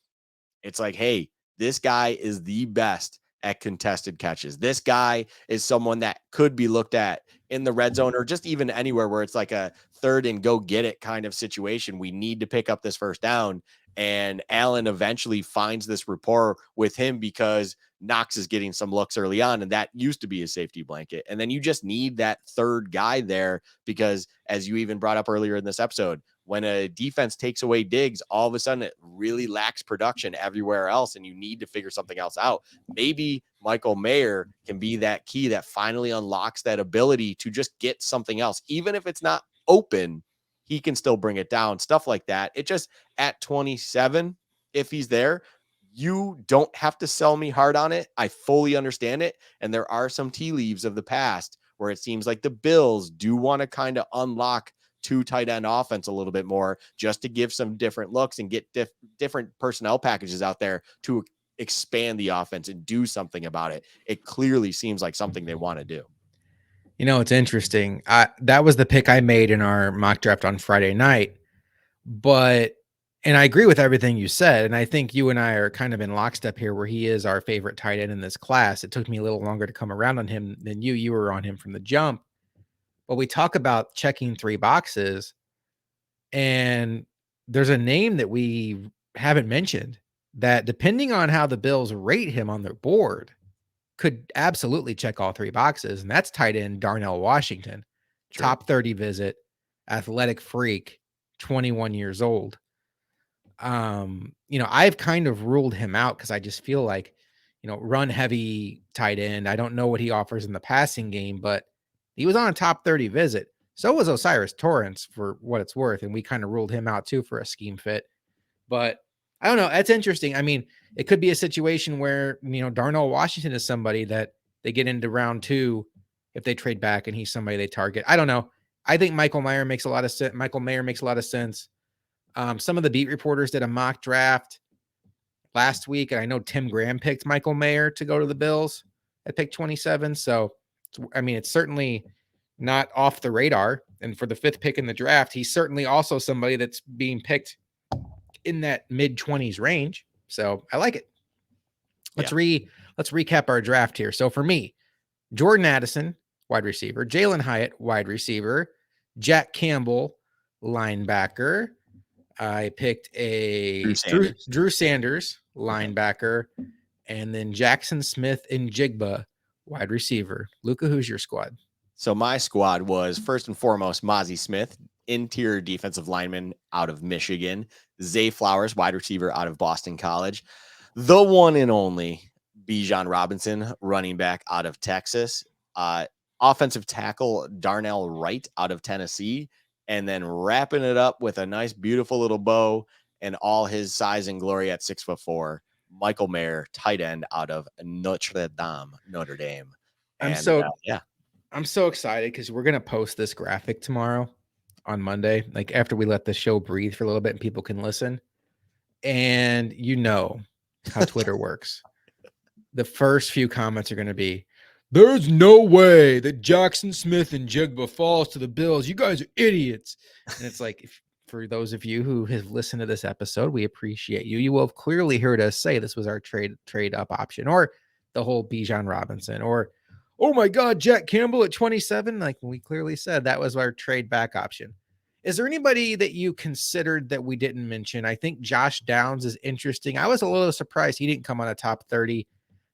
it's like, hey, this guy is the best at contested catches. This guy is someone that could be looked at in the red zone or just even anywhere where it's like a third and go get it kind of situation. We need to pick up this first down. And Allen eventually finds this rapport with him because Knox is getting some looks early on, and that used to be a safety blanket. And then you just need that third guy there because, as you even brought up earlier in this episode, when a defense takes away Diggs, all of a sudden it really lacks production everywhere else, and you need to figure something else out. Maybe Michael Mayer can be that key that finally unlocks that ability to just get something else. Even if it's not open, he can still bring it down, stuff like that. It just, at 27, if he's there, you don't have to sell me hard on it. I fully understand it. And there are some tea leaves of the past where it seems like the Bills do want to kind of unlock 2 tight end offense a little bit more, just to give some different looks and get different personnel packages out there to expand the offense and do something about it. It clearly seems like something they want to do. You know, it's interesting. That was the pick I made in our mock draft on Friday night. But, and I agree with everything you said. And I think you and I are kind of in lockstep here, where he is our favorite tight end in this class. It took me a little longer to come around on him than you. You were on him from the jump. But we talk about checking 3 boxes, and there's a name that we haven't mentioned that, depending on how the Bills rate him on their board, could absolutely check all 3 boxes, and that's tight end Darnell Washington. True. Top 30 visit, athletic freak, 21 years old. You know, I've kind of ruled him out because I just feel like, you know, run heavy tight end. I don't know what he offers in the passing game, but he was on a top 30 visit. So was Osiris Torrance, for what it's worth, and we kind of ruled him out too for a scheme fit. But I don't know. That's interesting. I mean, it could be a situation where, you know, Darnell Washington is somebody that they get into round 2 if they trade back, and he's somebody they target. I don't know. I think Michael Mayer makes a lot of sense. Some of the beat reporters did a mock draft last week, and I know Tim Graham picked Michael Mayer to go to the Bills at pick 27. So, I mean, it's certainly not off the radar. And for the 5th pick in the draft, he's certainly also somebody that's being picked in that mid 20s range. So I like it. Let's recap our draft here. So for me, Jordan Addison, wide receiver, Jalen Hyatt, wide receiver, Jack Campbell, linebacker. I picked a Drew Sanders, linebacker, and then Jackson Smith and Jigba, wide receiver. Luka, who's your squad? So my squad was, first and foremost, Mozzie Smith, interior defensive lineman out of Michigan, Zay Flowers, wide receiver out of Boston College, the one and only Bijan Robinson, running back out of Texas, offensive tackle Darnell Wright out of Tennessee, and then wrapping it up with a nice, beautiful little bow and all his size and glory at 6'4", Michael Mayer, tight end out of Notre Dame. And I'm so excited because we're gonna post this graphic tomorrow on Monday, like after we let the show breathe for a little bit and people can listen. And you know how Twitter works. The first few comments are going to be, "There's no way that Jackson Smith and Jigba falls to the Bills. You guys are idiots." And it's like, for those of you who have listened to this episode, we appreciate you. You will have clearly heard us say this was our trade up option, or the whole Bijan Robinson, or, oh my God, Jack Campbell at 27. Like we clearly said, that was our trade back option. Is there anybody that you considered that we didn't mention? I think Josh Downs is interesting. I was a little surprised he didn't come on a top 30.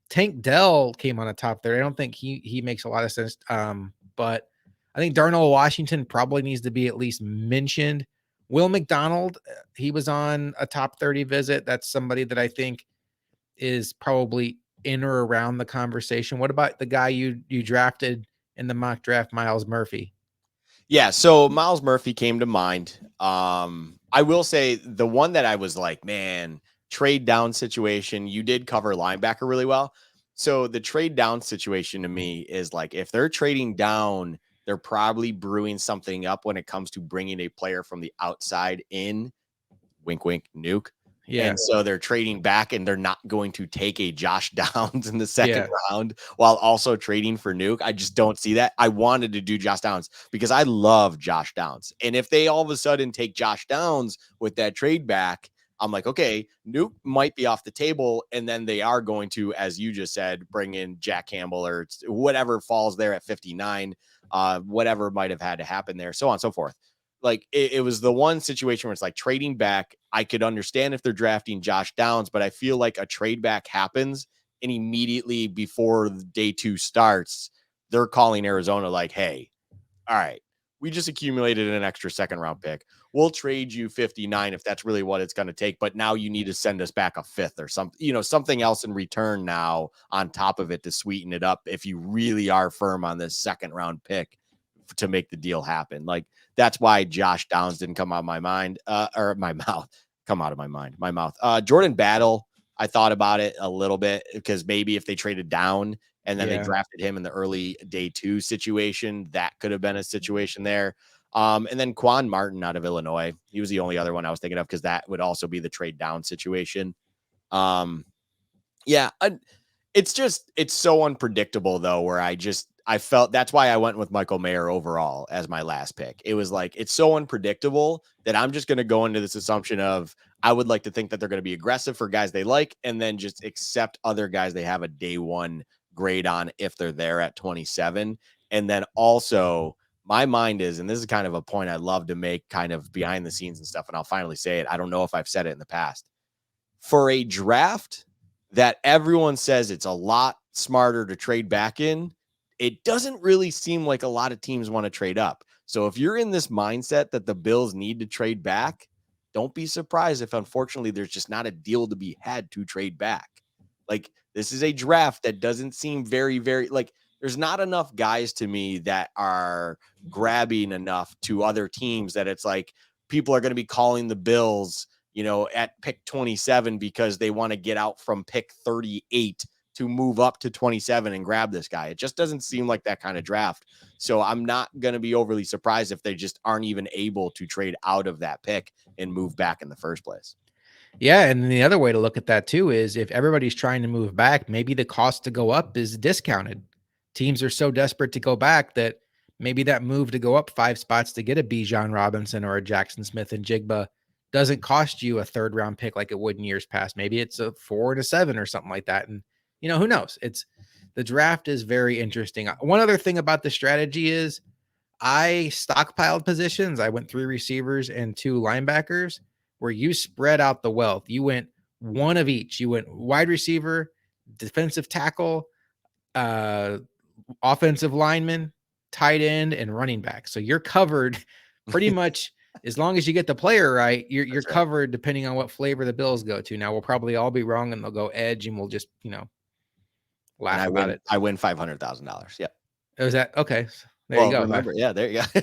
Tank Dell came on a top 30. I don't think he makes a lot of sense. But I think Darnell Washington probably needs to be at least mentioned. Will McDonald, he was on a top 30 visit. That's somebody that I think is probably in or around the conversation. What about the guy you drafted in the mock draft, Miles Murphy? Yeah, so Miles Murphy came to mind. I will say the one that I was like, man, trade down situation. You did cover linebacker really well. So the trade down situation to me is like if they're trading down, they're probably brewing something up when it comes to bringing a player from the outside in. Wink, wink, nuke. Yeah. And so they're trading back and they're not going to take a Josh Downs in the second Yeah. round while also trading for Nuke. I just don't see that. I wanted to do Josh Downs because I love Josh Downs. And if they all of a sudden take Josh Downs with that trade back, I'm like, okay, Nuke might be off the table. And then they are going to, as you just said, bring in Jack Campbell or whatever falls there at 59, whatever might have had to happen there, so on and so forth. Like it was the one situation where it's like trading back. I could understand if they're drafting Josh Downs, but I feel like a trade back happens and immediately before day 2 starts, they're calling Arizona like, hey, all right, we just accumulated an extra second round pick. We'll trade you 59 if that's really what it's going to take. But now you need to send us back a fifth or something, something else in return now on top of it to sweeten it up if you really are firm on this second round pick to make the deal happen. Like that's why Josh Downs didn't come out of my mind or my mouth, come out of my mind, my mouth. Jordan Battle, I thought about it a little bit because maybe if they traded down and then they drafted him in the early day 2 situation, that could have been a situation there. And then Quan Martin out of Illinois, he was the only other one I was thinking of because that would also be the trade down situation. Yeah, it's so unpredictable though, where I felt that's why I went with Michael Mayer overall as my last pick. It was like it's so unpredictable that I'm just going to go into this assumption of I would like to think that they're going to be aggressive for guys they like and then just accept other guys they have a day 1 grade on if they're there at 27. And then also my mind is, and this is kind of a point I love to make kind of behind the scenes and stuff, and I'll finally say it. I don't know if I've said it in the past. For a draft that everyone says it's a lot smarter to trade back in, it doesn't really seem like a lot of teams want to trade up. So if you're in this mindset that the Bills need to trade back, don't be surprised if unfortunately there's just not a deal to be had to trade back. Like this is a draft that doesn't seem very, very like there's not enough guys to me that are grabbing enough to other teams that it's like people are going to be calling the Bills, at pick 27 because they want to get out from pick 38 to move up to 27 and grab this guy. It just doesn't seem like that kind of draft. So I'm not going to be overly surprised if they just aren't even able to trade out of that pick and move back in the first place. Yeah, and the other way to look at that too is if everybody's trying to move back, maybe the cost to go up is discounted. Teams are so desperate to go back that maybe that move to go up 5 spots to get a Bijan Robinson or a Jackson Smith and Jigba doesn't cost you a third round pick like it would in years past. Maybe it's a 4 to 7 or something like that. And who knows? The draft is very interesting. One other thing about the strategy is I stockpiled positions. I went 3 receivers and 2 linebackers where you spread out the wealth. You went one of each. You went wide receiver, defensive tackle, uh, offensive lineman, tight end, and running back. So you're covered pretty much as long as you get the player right, you're That's right. covered depending on what flavor the Bills go to. Now we'll probably all be wrong and they'll go edge and we'll just, And laugh about it. I win $500,000. Yep. Was that okay? There you Well, go. remember, yeah, there you go.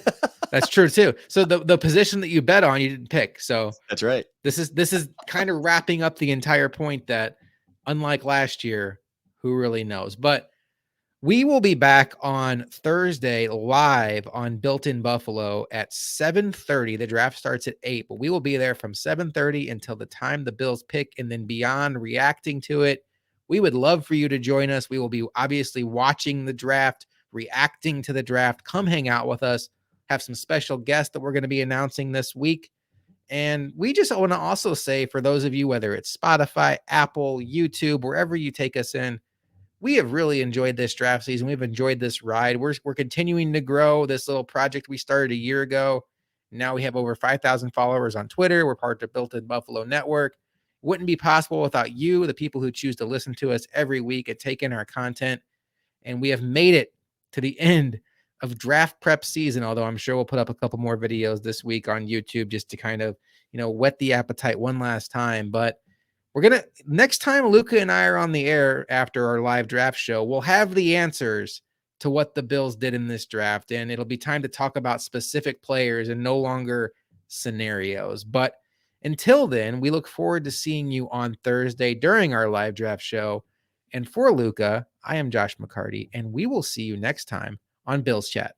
That's true too. So the position that you bet on, you didn't pick. So That's right. this is kind of wrapping up the entire point that unlike last year, who really knows? But we will be back on Thursday live on Built in Buffalo at 7:30. The draft starts at 8, but we will be there from 7:30 until the time the Bills pick and then beyond reacting to it. We would love for you to join us. We will be obviously watching the draft, reacting to the draft. Come hang out with us. Have some special guests that we're going to be announcing this week. And we just want to also say for those of you, whether it's Spotify, Apple, YouTube, wherever you take us in, we have really enjoyed this draft season. We've enjoyed this ride. We're continuing to grow this little project we started a year ago. Now we have over 5,000 followers on Twitter. We're part of the Built in Buffalo Network. Wouldn't be possible without you, the people who choose to listen to us every week and take in our content. And we have made it to the end of draft prep season, although I'm sure we'll put up a couple more videos this week on YouTube just to kind of, whet the appetite one last time. But next time Luka and I are on the air after our live draft show, we'll have the answers to what the Bills did in this draft. And it'll be time to talk about specific players and no longer scenarios. But until then, we look forward to seeing you on Thursday during our live draft show. And for Luka, I am Josh McCarty, and we will see you next time on Bills Chat.